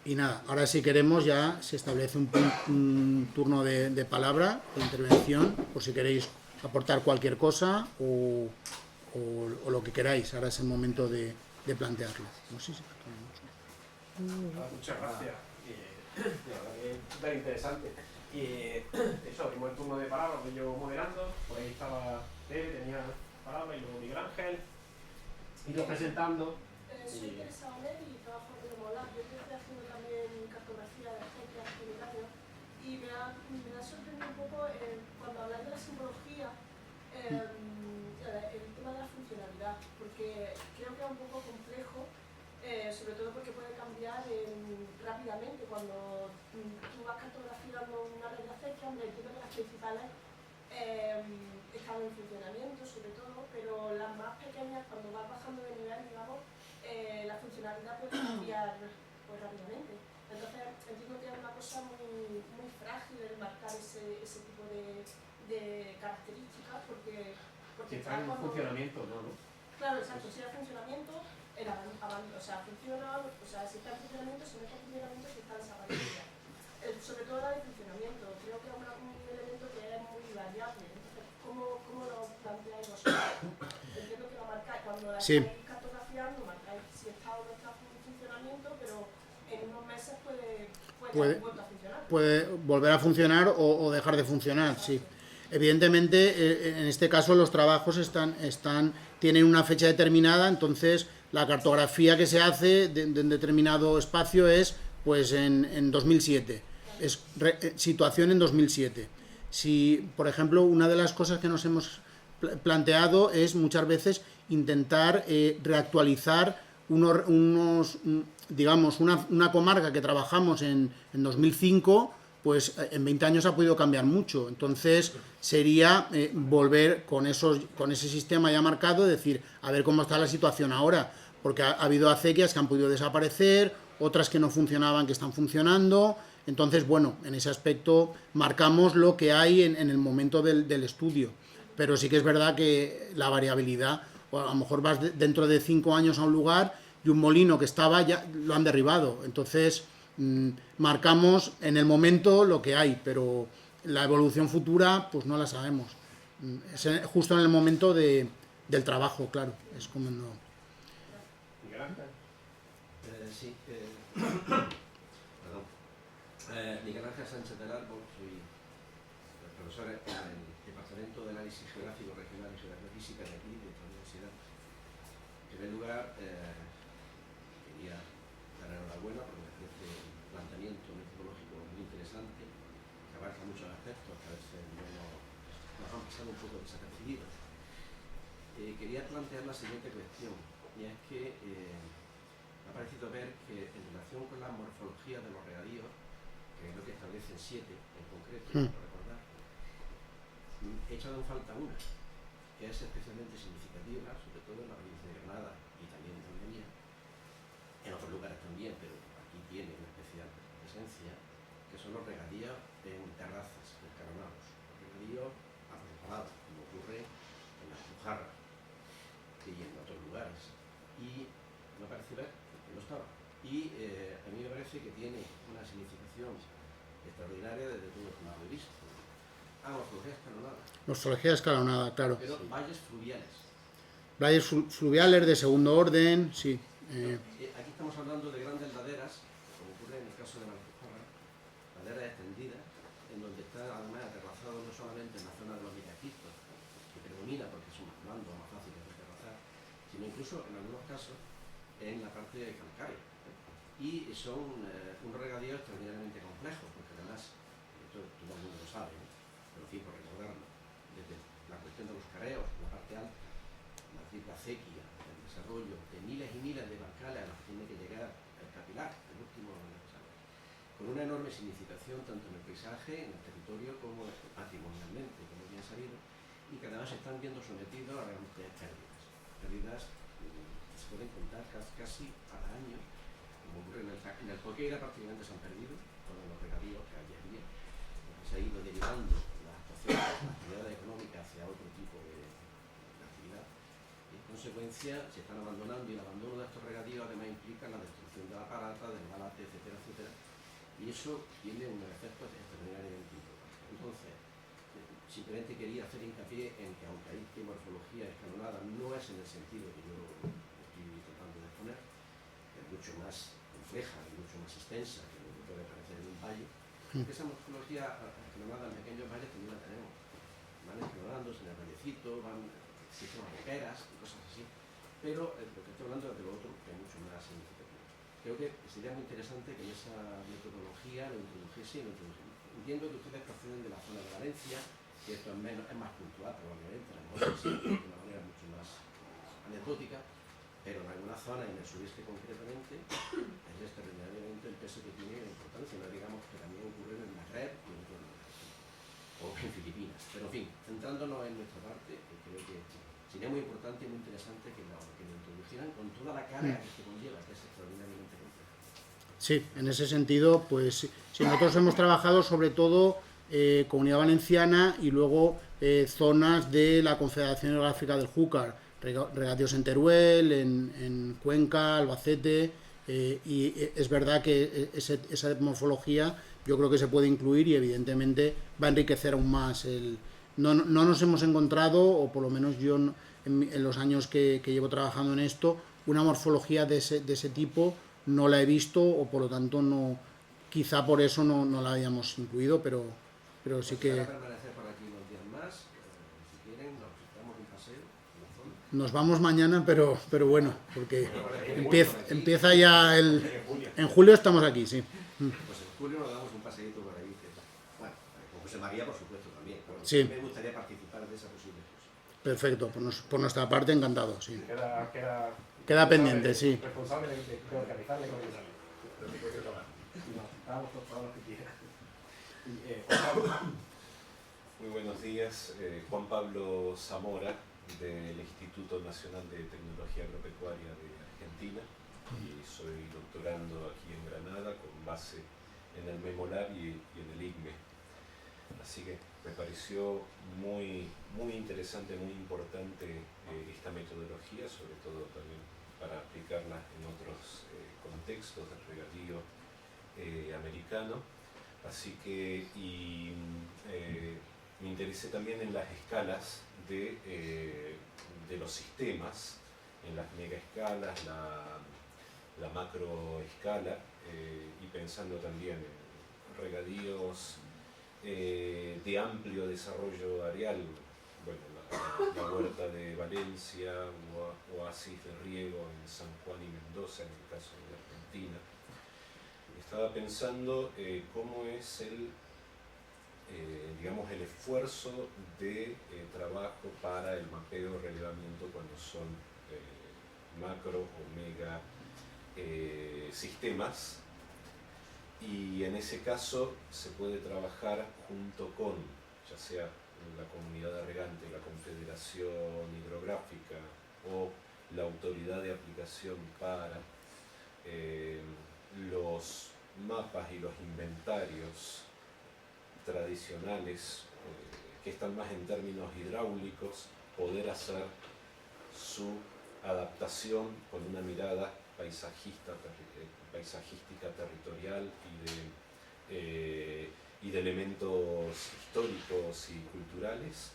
Y nada, ahora si queremos ya se establece un turno de palabra, de intervención, por si queréis aportar cualquier cosa o lo que queráis. Ahora es el momento de plantearlo. No sé si... Muchas gracias. La verdad que es súper interesante. Eso, abrimos el turno de palabras, voy yo moderando. Por ahí estaba Tere, tenía palabra, y luego Miguel Ángel. Ido presentando. Soy Teresa Oner y trabajo en el Memolab. Yo estoy haciendo también cartografía de acequias comunitarias y me ha sorprendido un poco cuando habláis de la simbología el tema de la funcionalidad, porque creo que es un poco complejo, sobre todo porque puede cambiar rápidamente. Cuando tú vas cartografiando una red de acequias, entiendo que las principales están en funcionamiento sobre todo, pero las más pequeñas, cuando vas bajando de nivel, digamos, la funcionalidad puede cambiar pues, rápidamente. Entonces entiendo que es una cosa muy frágil el marcar ese tipo de características porque Si está en funcionamiento, ¿no? Claro, exacto, si hay funcionamiento, o sea, funciona, o sea, si está en funcionamiento, si no está en funcionamiento, si está desaparecida. Sobre todo la de funcionamiento, creo que es un elemento que es muy variable. Entonces, ¿cómo lo planteáis vosotros? Entiendo que lo marcáis cuando la estáis cartografiando, marcáis si está o no está en funcionamiento, pero en unos meses puede haber vuelto a funcionar. Puede volver a funcionar o dejar de funcionar, sí. Evidentemente, en este caso los trabajos tienen una fecha determinada, entonces la cartografía que se hace de un determinado espacio es pues en 2007, es situación en 2007. Si, por ejemplo, una de las cosas que nos hemos planteado es muchas veces intentar reactualizar digamos, una comarca que trabajamos en 2005, pues en 20 años ha podido cambiar mucho. Entonces sería volver con ese sistema ya marcado, decir, a ver cómo está la situación ahora, porque ha habido acequias que han podido desaparecer, otras que no funcionaban, que están funcionando. Entonces, bueno, en ese aspecto marcamos lo que hay en el momento del estudio. Pero sí que es verdad que la variabilidad, o a lo mejor vas dentro de 5 años a un lugar y un molino que estaba ya lo han derribado. Entonces marcamos en el momento lo que hay, pero la evolución futura pues no la sabemos. Es justo en el momento del trabajo, claro. Es como no. Sí, perdón. Miguel Ángel Sánchez del Árbol, soy profesor en el Departamento de Análisis Geográfico Regional y Geografía de aquí, de esta universidad. En primer lugar, quería dar enhorabuena porque me parece un planteamiento metodológico muy interesante, que abarca muchos aspectos que a veces nos han pasado un poco desapercibidos. Quería plantear la siguiente cuestión, y es que me ha parecido ver que en relación con la morfología de los regadíos, que es lo que establecen 7 en concreto, para recordar, he echado en falta una, que es especialmente significativa, sobre todo en la provincia de Granada y también en Almería, en otros lugares también, pero aquí tiene una especial presencia, que son los regadíos en terrazas, escalonados, los regadíos aproximados, como ocurre en las Alpujarras y en otros lugares. Y me parece ver que no estaba. Y a mí me parece que tiene una significación extraordinaria desde todo el punto de vista. Morfología escalonada. Morfología escalonada, claro. Pero valles fluviales. Valles fluviales de segundo orden, sí. Aquí estamos hablando de grandes laderas, como ocurre en el caso de la Alpujarra, laderas extendidas, en donde está además aterrazado no solamente en la zona de los miraquistos, que predomina porque son más blandos, más fáciles de aterrazar, sino incluso en algunos casos en la parte calcárea. Y son un regadío extraordinariamente complejo, porque además, esto todo el mundo lo sabe, ¿no? Pero en fin, por recordarlo, desde la cuestión de los careos, la parte alta, la triple acequia, el desarrollo de miles y miles de bancales a los que tiene que llegar el capilar, el último, ¿sabes? Con una enorme significación tanto en el paisaje, en el territorio, como patrimonialmente, como bien sabido, y que además se están viendo sometidos a grandes pérdidas que se pueden contar casi cada año, como ocurre en el Coqueira. Prácticamente se han perdido todos los regadíos que allí había, porque se ha ido derivando las actuaciones, la actividad económica hacia otro tipo de actividad, y en consecuencia se están abandonando, y el abandono de estos regadíos además implica la destrucción de la parata, del balate, etcétera, etcétera, y eso tiene un efecto extraordinariamente importante. Entonces, simplemente quería hacer hincapié en que, aunque hay morfología escalonada, no es en el sentido que yo estoy tratando de exponer, es mucho más compleja y mucho más extensa que lo que puede parecer en un valle, porque esa morfología escalonada en pequeños valles también la tenemos. Van escalonándose en el vallecito, existen roqueras y cosas así, pero lo que estoy hablando es de lo otro, que es mucho más significativo. Creo que sería muy interesante que en esa metodología lo introdujese y lo introdujese. Entiendo que ustedes proceden de la zona de Valencia, que esto es más puntual probablemente, a lo mejor sí, de una manera mucho más anecdótica, pero en alguna zona, en el sureste concretamente, es extraordinariamente el peso que tiene la importancia. No digamos que también ocurre en el Magreb y en otros lugares, o en Filipinas. Pero en fin, centrándonos en nuestra parte, creo que sería muy importante y muy interesante que lo introdujeran con toda la carga que conlleva, que es extraordinariamente compleja. Sí, en ese sentido, pues si nosotros hemos trabajado sobre todo Comunidad Valenciana y luego zonas de la Confederación Hidrográfica del Júcar, regadíos en Teruel, en Cuenca, Albacete, y es verdad que esa morfología yo creo que se puede incluir y evidentemente va a enriquecer aún más. No nos hemos encontrado, o por lo menos yo en los años que llevo trabajando en esto, una morfología de ese tipo no la he visto, o por lo tanto no, quizá por eso no la habíamos incluido, pero sí que... Para permanecer por aquí unos días más, si quieren, nos damos un paseo en la zona. Nos vamos mañana, pero bueno, porque empieza ya en julio estamos aquí, sí. Pues en julio nos damos un paseíto por ahí. Bueno, con José María, por supuesto, también. Pero Sí. me gustaría participar de esa posible cosa. Perfecto, por nuestra parte encantado, sí. Queda pendiente, sí. Responsable de organizarle con el vamos todos los que quieran. Muy buenos días, Juan Pablo Zamora, del Instituto Nacional de Tecnología Agropecuaria de Argentina, y soy doctorando aquí en Granada con base en el MEMOLAB y en el ICME. Así que me pareció muy interesante, muy importante esta metodología, sobre todo también para aplicarla en otros contextos del regadío americano. Así que me interesé también en las escalas de los sistemas, en las megaescalas, la macroescala, y pensando también en regadíos de amplio desarrollo areal, bueno, la huerta de Valencia, oasis de riego en San Juan y Mendoza, en el caso de Argentina. Estaba pensando cómo es digamos, el esfuerzo de trabajo para el mapeo, relevamiento cuando son macro o mega sistemas, y en ese caso se puede trabajar junto con, ya sea la comunidad de regante, la confederación hidrográfica o la autoridad de aplicación para los mapas y los inventarios tradicionales que están más en términos hidráulicos, poder hacer su adaptación con una mirada paisajística territorial y de elementos históricos y culturales.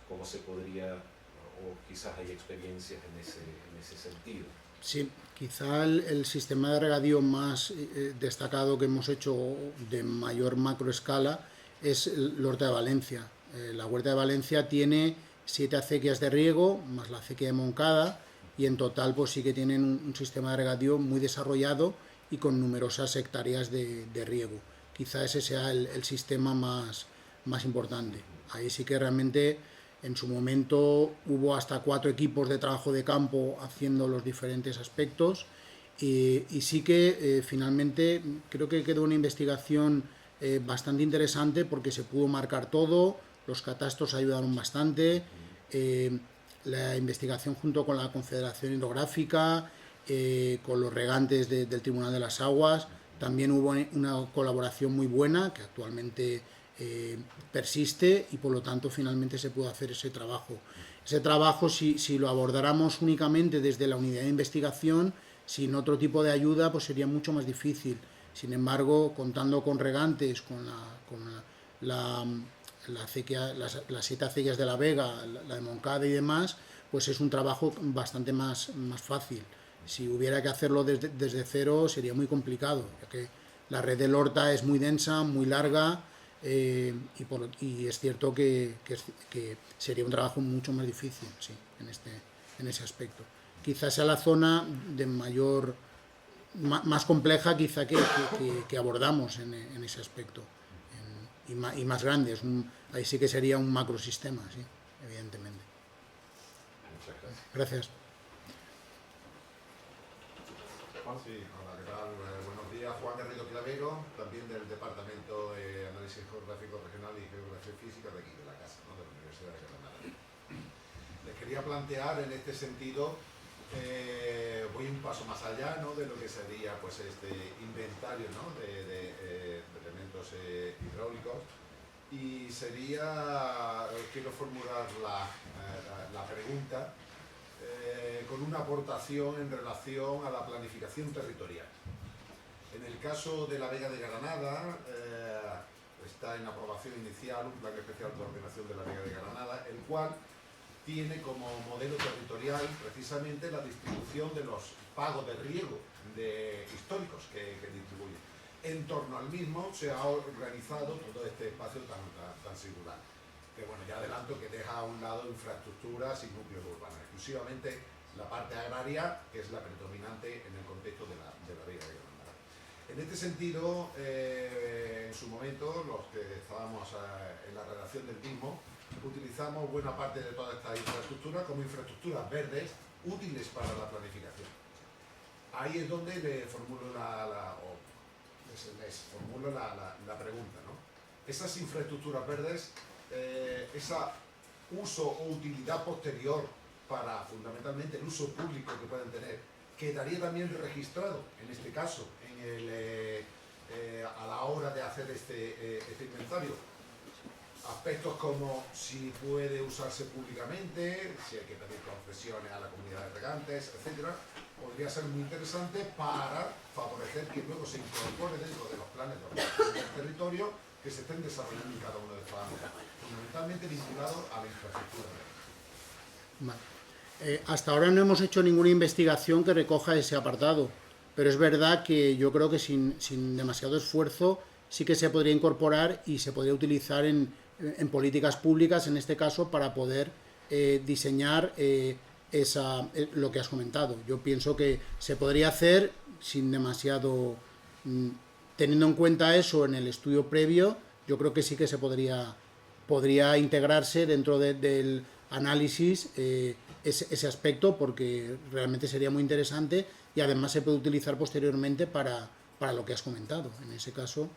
¿Cómo se podría, o quizás hay experiencias en ese sentido? Sí, quizá el sistema de regadío más destacado que hemos hecho de mayor macroescala es la Huerta de Valencia. La Huerta de Valencia tiene 7 acequias de riego, más la acequia de Moncada, y en total pues sí que tienen un sistema de regadío muy desarrollado y con numerosas hectáreas de riego. Quizá ese sea el sistema más importante. Ahí sí que realmente en su momento hubo hasta 4 equipos de trabajo de campo haciendo los diferentes aspectos y sí que finalmente creo que quedó una investigación bastante interesante porque se pudo marcar todo, los catastros ayudaron bastante, la investigación junto con la Confederación Hidrográfica, con los regantes del Tribunal de las Aguas, también hubo una colaboración muy buena que actualmente persiste y por lo tanto finalmente se pudo hacer ese trabajo. Ese trabajo, si lo abordáramos únicamente desde la unidad de investigación, sin otro tipo de ayuda, pues sería mucho más difícil. Sin embargo, contando con regantes, con las 7 acequias de la Vega, la de Moncada y demás, pues es un trabajo bastante más fácil. Si hubiera que hacerlo desde cero sería muy complicado, ya que la red del Horta es muy densa, muy larga, y es cierto que sería un trabajo mucho más difícil, sí, en ese aspecto. Quizás sea la zona de más compleja quizá que abordamos en ese aspecto, y más grande. Ahí sí que sería un macrosistema, sí, evidentemente. Muchas gracias. Gracias. Sí, hola, ¿qué tal? Buenos días, Juan Garrido Clavero, también del Departamento de Análisis Geográfico Regional y Geografía Física de aquí de la casa, ¿no? De la Universidad de Granada. Les quería plantear en este sentido, voy un paso más allá, ¿no? De lo que sería pues este inventario, ¿no? de elementos hidráulicos, y quiero formular la pregunta con una aportación en relación a la planificación territorial. En el caso de la Vega de Granada, está en aprobación inicial un plan especial de ordenación de la Vega de Granada, el cual tiene como modelo territorial precisamente la distribución de los pagos de riego históricos que distribuye. En torno al mismo se ha organizado todo este espacio tan singular, que bueno, ya adelanto que deja a un lado infraestructuras y núcleos urbanos, exclusivamente la parte agraria, que es la predominante en el contexto de la Vega de Granada. En este sentido, en su momento, los que estábamos en la redacción del mismo, utilizamos buena parte de toda esta infraestructura como infraestructuras verdes útiles para la planificación. Ahí es donde les formulo les formulo la pregunta, ¿no? Esas infraestructuras verdes, ese uso o utilidad posterior para fundamentalmente el uso público que pueden tener, quedaría también registrado en este caso a la hora de hacer este inventario. Aspectos como si puede usarse públicamente, si hay que pedir concesiones a la comunidad de regantes, etcétera, podría ser muy interesante para favorecer que luego se incorpore dentro de los planes de ordenación del territorio que se estén desarrollando en cada uno de estos ámbitos, fundamentalmente vinculados a la infraestructura. Vale. Hasta ahora no hemos hecho ninguna investigación que recoja ese apartado, pero es verdad que yo creo que sin demasiado esfuerzo sí que se podría incorporar y se podría utilizar en políticas públicas, en este caso, para poder diseñar lo que has comentado. Yo pienso que se podría hacer sin demasiado... teniendo en cuenta eso en el estudio previo, yo creo que sí que se podría integrarse dentro del análisis ese aspecto, porque realmente sería muy interesante y además se puede utilizar posteriormente para lo que has comentado. En ese caso...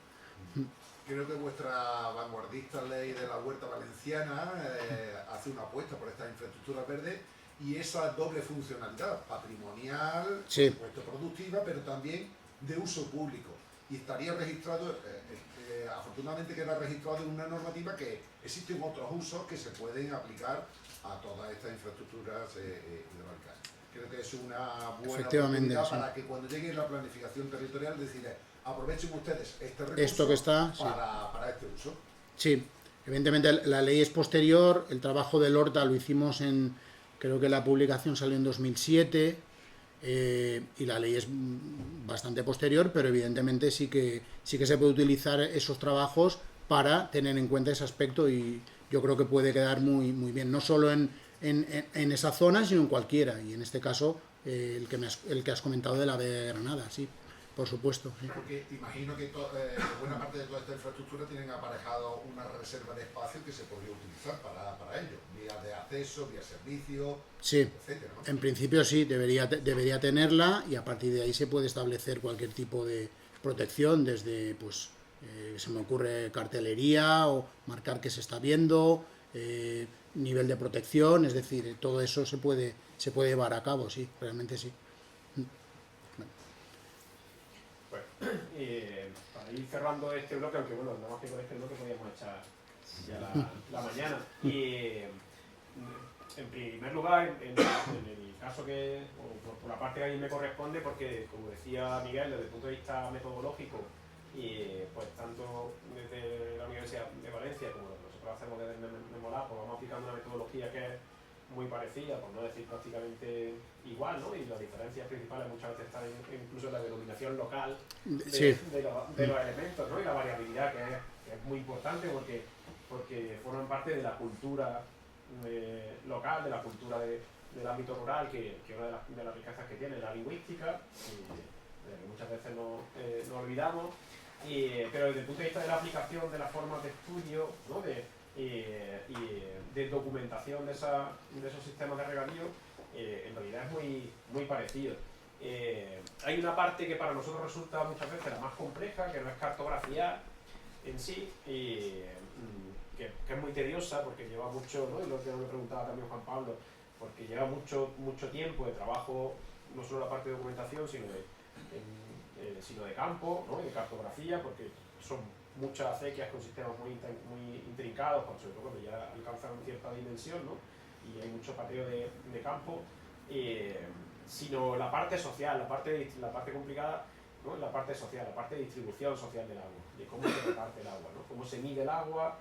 Creo que vuestra vanguardista ley de la Huerta Valenciana hace una apuesta por estas infraestructuras verdes y esa doble funcionalidad patrimonial, sí, por supuesto productiva, pero también de uso público. Y estaría registrado, afortunadamente queda registrado en una normativa que existen otros usos que se pueden aplicar a todas estas infraestructuras hidráulicas. Creo que es una buena oportunidad para que cuando llegue la planificación territorial decir, aprovechen ustedes este recurso que está, para este uso. Sí, evidentemente la ley es posterior, el trabajo del Horta lo hicimos creo que la publicación salió en 2007, y la ley es bastante posterior, pero evidentemente sí que se puede utilizar esos trabajos para tener en cuenta ese aspecto y yo creo que puede quedar muy bien, no solo en en esa zona, sino en cualquiera, y en este caso el que has comentado de la Vega de Granada, sí, por supuesto. Sí. Porque imagino que buena parte de toda esta infraestructura tienen aparejado una reserva de espacio que se podría utilizar para ello, vías de acceso, vías de servicio, Sí, etcétera, ¿no? en principio sí, debería tenerla, y a partir de ahí se puede establecer cualquier tipo de protección, desde, pues, se me ocurre cartelería o marcar que se está viendo, nivel de protección, es decir, todo eso se puede llevar a cabo, sí, realmente sí. Bueno, para ir cerrando este bloque, aunque bueno, nada más que con este bloque podíamos echar ya la mañana. En primer lugar, en el caso que, por la parte que a mí me corresponde, porque como decía Miguel, desde el punto de vista metodológico, pues tanto desde la Universidad de Valencia como lo que nosotros hacemos desde el Memolab, pues vamos aplicando una metodología que es muy parecida, por no decir prácticamente igual, ¿no? Y las diferencias principales muchas veces están incluso en la denominación local Sí. de los elementos, ¿no? Y la variabilidad, que es muy importante porque forman parte de la cultura local, de la cultura del ámbito rural, que una de las riquezas que tiene la lingüística, que muchas veces no olvidamos, pero desde el punto de vista de la aplicación de las formas de estudio, ¿no? De documentación de esos sistemas de regadío, en realidad es muy parecido. Hay una parte que para nosotros resulta muchas veces la más compleja, que no es cartografiar en sí, que es muy tediosa porque lleva mucho, ¿no? Y lo que me preguntaba también Juan Pablo, porque lleva mucho tiempo de trabajo, no solo la parte de documentación, sino de campo, ¿no? Y de cartografía, porque son muchas acequias con sistemas muy intrincados, sobre todo cuando ya alcanzan cierta dimensión, ¿no? Y hay mucho pateo de campo, sino la parte social, la parte complicada, ¿no? La parte social, la parte de distribución social del agua, de cómo se reparte el agua, ¿no? Cómo se mide el agua,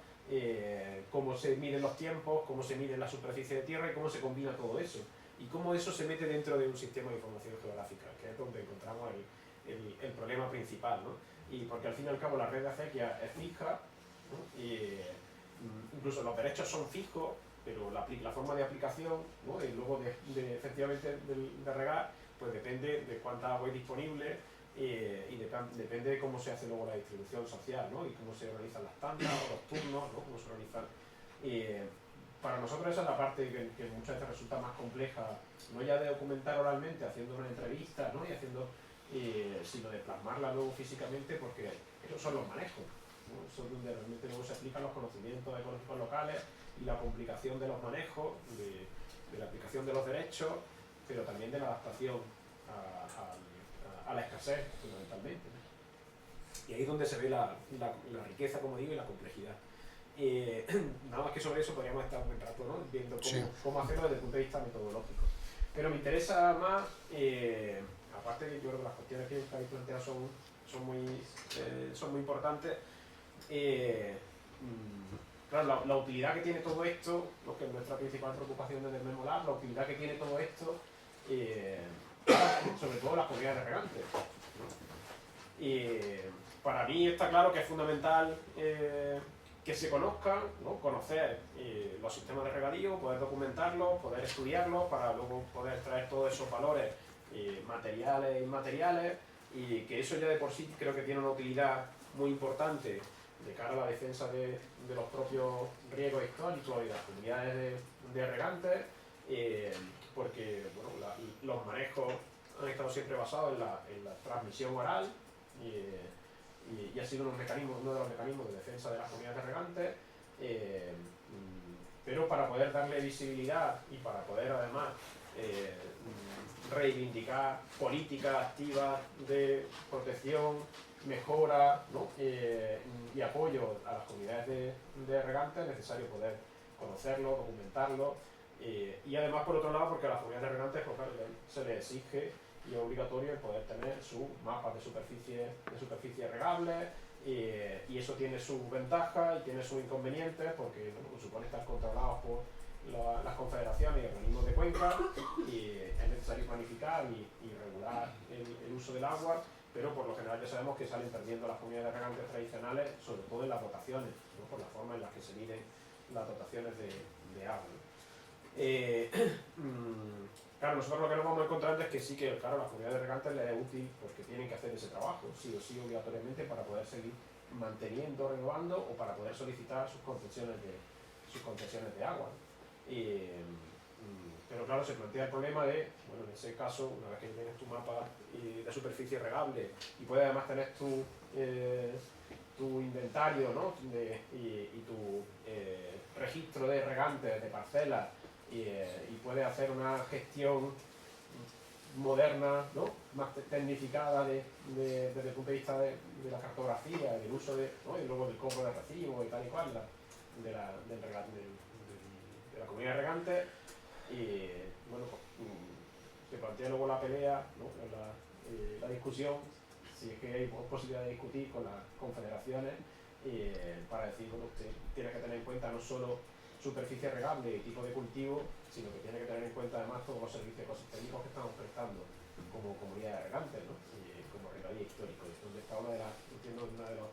cómo se miden los tiempos, cómo se mide la superficie de tierra y cómo se combina todo eso. Y cómo eso se mete dentro de un sistema de información geográfica, que es donde encontramos el problema principal, ¿no? Y porque al fin y al cabo la red de acequia es fija, ¿no? Incluso los derechos son fijos, pero la forma de aplicación, ¿no? Y luego efectivamente de regar, pues depende de cuánta agua hay disponible, y depende de cómo se hace luego la distribución social, ¿no? Y cómo se organizan las tandas o los turnos, ¿no? Cómo se organizan. Para nosotros esa es la parte que muchas veces resulta más compleja, no ya de documentar oralmente, haciendo una entrevista, ¿no? Sino de plasmarla luego físicamente, porque esos son los manejos, ¿no? Son donde realmente luego se aplican los conocimientos ecológicos locales y la complicación de los manejos, de la aplicación de los derechos, pero también de la adaptación a la escasez, fundamentalmente, ¿no? Y ahí es donde se ve la riqueza, como digo, y la complejidad. Nada más que sobre eso podríamos estar un buen rato, ¿no? Viendo cómo hacerlo desde el punto de vista metodológico. Pero me interesa más, aparte de que yo creo que las cuestiones que habéis planteado son muy importantes, claro, la utilidad que tiene todo esto, ¿no? Que es nuestra principal preocupación desde el Memolab, la utilidad que tiene todo esto, sobre todo las comunidades regantes, ¿no? Para mí está claro que es fundamental que se conozcan, ¿no? Conocer los sistemas de regadío, poder documentarlos, poder estudiarlos, para luego poder traer todos esos valores materiales e inmateriales, y que eso ya de por sí creo que tiene una utilidad muy importante de cara a la defensa de los propios riegos históricos y de las comunidades de regantes, porque bueno, los manejos han estado siempre basados en la transmisión oral, y ha sido uno de los mecanismos de defensa de las comunidades regantes, pero para poder darle visibilidad y para poder además reivindicar políticas activas de protección, mejora, ¿no? Y apoyo a las comunidades de regantes, es necesario poder conocerlo, documentarlo, y además por otro lado porque a las comunidades de regantes, pues, claro, se les exige y es obligatorio el poder tener sus mapas de superficie regables, y eso tiene sus ventajas y tiene sus inconvenientes, porque bueno, supone estar controlados por las confederaciones y organismos de cuenca, y es necesario planificar y regular el uso del agua, pero por lo general ya sabemos que salen perdiendo las comunidades regantes tradicionales, sobre todo en las dotaciones, ¿no? Por la forma en la que se miden las dotaciones de agua, ¿no? Claro, nosotros lo que nos vamos encontrando es que sí que, claro, a las comunidades de regantes les es útil porque tienen que hacer ese trabajo, sí o sí, obligatoriamente, para poder seguir manteniendo, renovando o para poder solicitar sus concesiones de agua. Pero claro, se plantea el problema de, bueno, en ese caso, una vez que tienes tu mapa de superficie regable y puedes además tener tu inventario, ¿no? y tu registro de regantes, de parcelas, y puedes hacer una gestión moderna, ¿no? Más tecnificada desde el punto de vista de la cartografía, del uso ¿no? y luego del cobro de recibos y tal y cual, de la comunidad de regantes. Y bueno, se plantea luego la pelea, ¿no? la discusión, si es que hay posibilidad de discutir con las confederaciones para decir, bueno, usted tiene que tener en cuenta no solo superficie regable y tipo de cultivo, sino que tiene que tener en cuenta además todos los servicios ecosistémicos que estamos prestando como comunidad de regantes, ¿no? Y como regadío histórico. Es donde está una de las, entiendo, una de los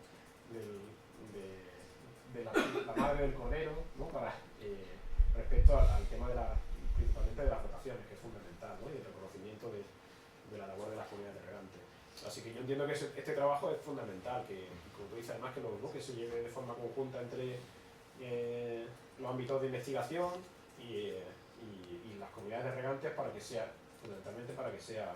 de la madre del cordero, ¿no? Para respecto al tema principalmente de las votaciones, que es fundamental, ¿no? Y el reconocimiento de la labor de las comunidades de regantes. Así que yo entiendo que este trabajo es fundamental, que como tú dices, además que se lleve de forma conjunta entre los ámbitos de investigación y las comunidades de regantes para que sea, fundamentalmente para que sea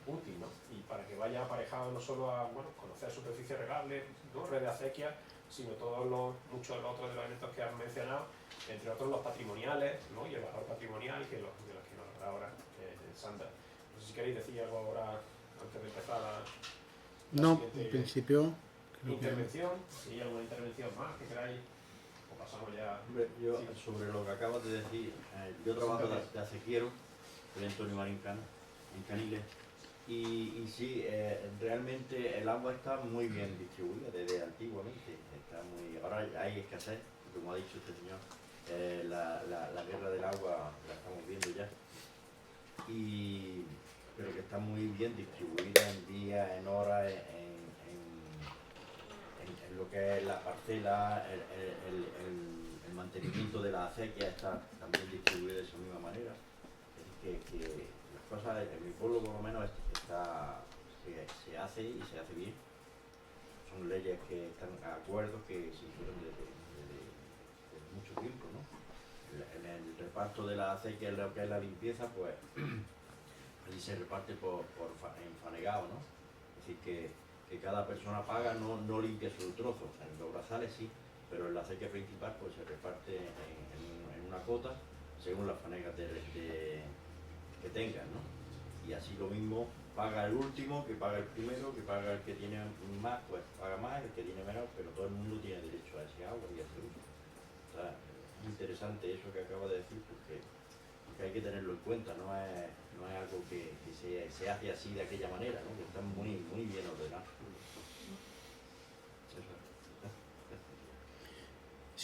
útil, ¿no? Y para que vaya aparejado no solo a conocer superficie regable, ¿no? Red de acequias, sino muchos de los otros de los elementos que has mencionado, entre otros los patrimoniales, ¿no? Y el valor patrimonial de los que nos habla ahora Sandra. No sé si queréis decir algo ahora antes de empezar la No, siguiente en principio intervención. Si hay alguna intervención más que queráis, o pasamos ya. Yo, Sí. sobre lo que acabas de decir, yo trabajo de acequiero, soy Antonio Marín Cano, en Caniles, y sí, realmente el agua está muy bien distribuida desde antiguamente. Ahora hay escasez, como ha dicho este señor, la guerra del agua la estamos viendo ya, pero que está muy bien distribuida en días, en horas, en lo que es la parcela, el mantenimiento de la acequia está también distribuido de esa misma manera. Es decir, que las cosas en mi pueblo por lo menos se hace y se hace bien. Son leyes que están a acuerdo que se hicieron desde mucho tiempo, ¿no? En el reparto de la acequia, en lo que es la limpieza, pues allí se reparte en fanegado, ¿no? Es decir, que cada persona paga, no limpia su trozo. En los brazales sí, pero en la acequia principal pues se reparte en una cota según las fanegas que tengan, ¿no? Y así lo mismo paga el último, que paga el primero, que paga el que tiene más, pues paga más, el que tiene menos, pero todo el mundo tiene derecho a ese agua y a ese uso. O sea, es interesante eso que acabo de decir porque hay que tenerlo en cuenta, no es algo que se hace así de aquella manera, ¿no? Que está muy, muy bien ordenado.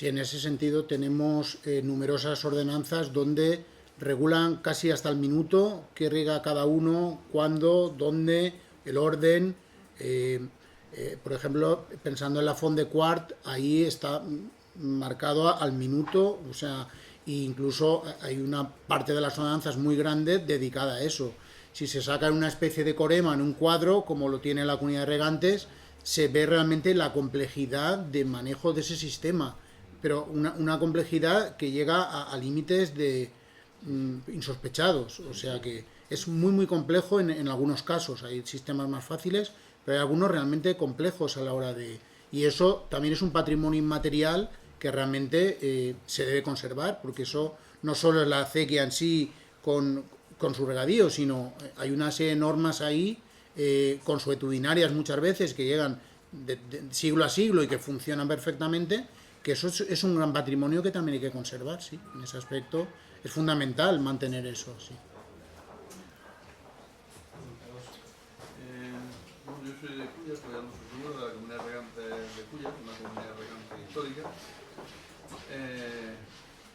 sí, en ese sentido tenemos numerosas ordenanzas donde regulan casi hasta el minuto qué riega cada uno, cuándo, dónde, el orden. Por ejemplo, pensando en la Font de Quart, ahí está marcado al minuto, o sea, incluso hay una parte de las ordenanzas muy grande dedicada a eso. Si se saca una especie de corema en un cuadro, como lo tiene la comunidad de regantes, se ve realmente la complejidad de manejo de ese sistema, pero una complejidad que llega a límites insospechados, o sea que es muy muy complejo en algunos casos. Hay sistemas más fáciles, pero hay algunos realmente complejos a la hora de... Y eso también es un patrimonio inmaterial que realmente se debe conservar, porque eso no solo es la acequia en sí con su regadío, sino hay una serie de normas ahí consuetudinarias muchas veces que llegan de siglo a siglo y que funcionan perfectamente, que eso es un gran patrimonio que también hay que conservar, sí. En ese aspecto es fundamental mantener eso, sí. Yo soy de Cuya, soy Alonso Seguro, de la comunidad regante de Cuya, una comunidad regante histórica.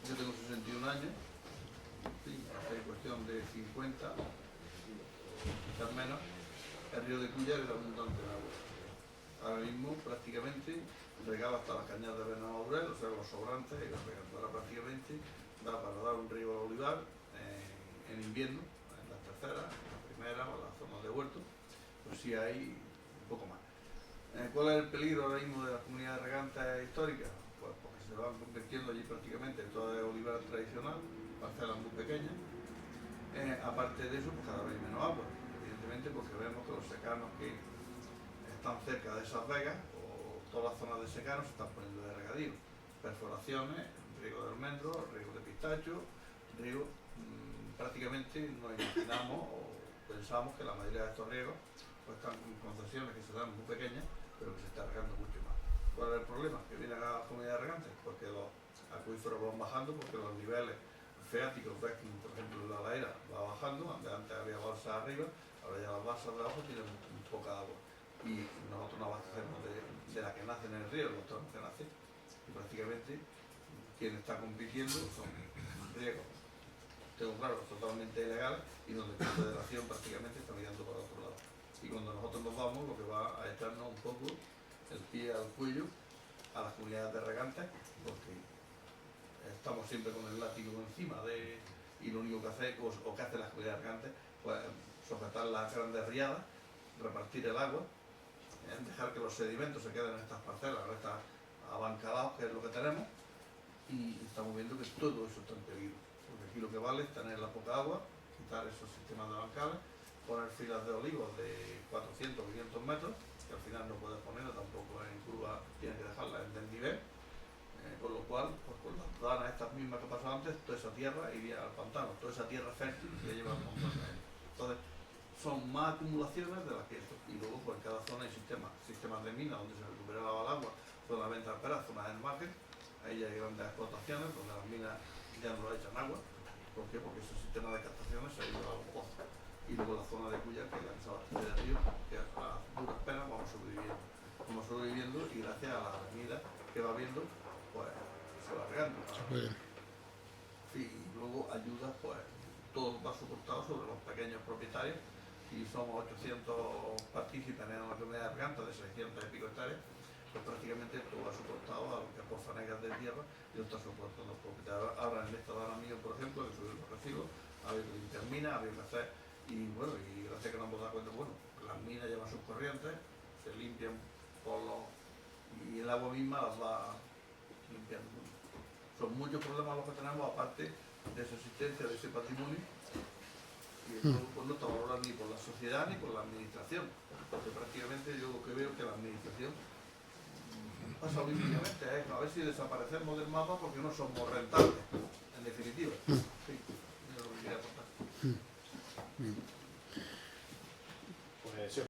Yo tengo 61 años, sí, hace cuestión de 50, quizás menos, el río de Cuya es abundante en agua. Ahora mismo prácticamente regala hasta las cañas de Benamorel, o sea, los sobrantes, y la regadora prácticamente da para dar un riego al olivar en invierno, en las terceras, en la primera o en las zonas de huerto, pues sí hay un poco más. ¿Cuál es el peligro ahora mismo de las comunidades regantes históricas? Pues porque se van convirtiendo allí prácticamente todo de olivar tradicional, parcelas muy pequeñas. Aparte de eso, pues cada vez hay menos agua, evidentemente porque vemos que los secanos que están cerca de esas vegas, o todas las zonas de secano, se están poniendo de regadío. Perforaciones, riego de almendro, riego de pistacho, riego, prácticamente nos imaginamos o pensamos que la mayoría de estos riegos pues están en concesiones que se dan muy pequeñas, pero que se está regando mucho más. ¿Cuál es el problema? Que vienen a las comunidades regantes, porque los acuíferos van bajando, porque los niveles freáticos, ves que por ejemplo la ladera va bajando, donde antes había balsas arriba, ahora ya las balsas de abajo tienen poca agua. Y nosotros nos abastecemos de la que nace en el río, los tramos que nacen, y prácticamente quien está compitiendo son riegos, tengo claro, totalmente ilegales, y donde la federación prácticamente está mirando para otro lado. Y cuando nosotros nos vamos, lo que va a echarnos un poco el pie al cuello a las comunidades de regantes, porque estamos siempre con el látigo encima y lo único que hace, o que hacen las comunidades regantes, pues sujetar las grandes riadas, repartir el agua, dejar que los sedimentos se queden en estas parcelas, en estas abancalados, que es lo que tenemos, y estamos viendo que todo eso está en peligro, porque aquí lo que vale es tener la poca agua, quitar esos sistemas de bancales, poner filas de olivos de 400 o 500 metros, que al final no puedes ponerla tampoco en curva, tienes que dejarla en desnivel, con lo cual, pues con las danas estas mismas que pasó antes, toda esa tierra iría al pantano, toda esa tierra fértil que lleva un montón de años. Entonces, son más acumulaciones de las que esto, y luego pues en cada zona hay sistemas de mina donde se recuperaba el agua, zonas de venta alpera, zonas del margen, ahí ya hay grandes explotaciones donde las minas ya no echan agua. ¿Por qué? Porque esos sistemas de captaciones se han ido a los pozos. Y luego la zona de Cuya, que es la que se abastece de río, que a duras penas vamos sobreviviendo. Vamos sobreviviendo y gracias a la avenida que va viendo, pues se va regando. Y luego ayuda, pues todo va soportado sobre los pequeños propietarios, y somos 800 partícipes en una comunidad de regantes de 600 y pico hectáreas, pues prácticamente todo va soportado a lo que es por fanegas de tierra y lo está soportando los propietarios. Ahora en esta dana mío, por ejemplo, que subir los recibos, ha habido que termina, ha habido que hacer, y bueno, y gracias a que nos hemos dado cuenta, bueno, las minas llevan sus corrientes, se limpian por los, y el agua misma las va limpiando. Son muchos problemas los que tenemos, aparte de esa existencia, de ese patrimonio, y esto pues, no está valorado ni por la sociedad ni por la administración, porque prácticamente yo lo que veo es que la administración pasa olímpicamente, a ver si desaparecemos del mapa porque no somos rentables, en definitiva. Sí, es lo que quería aportar.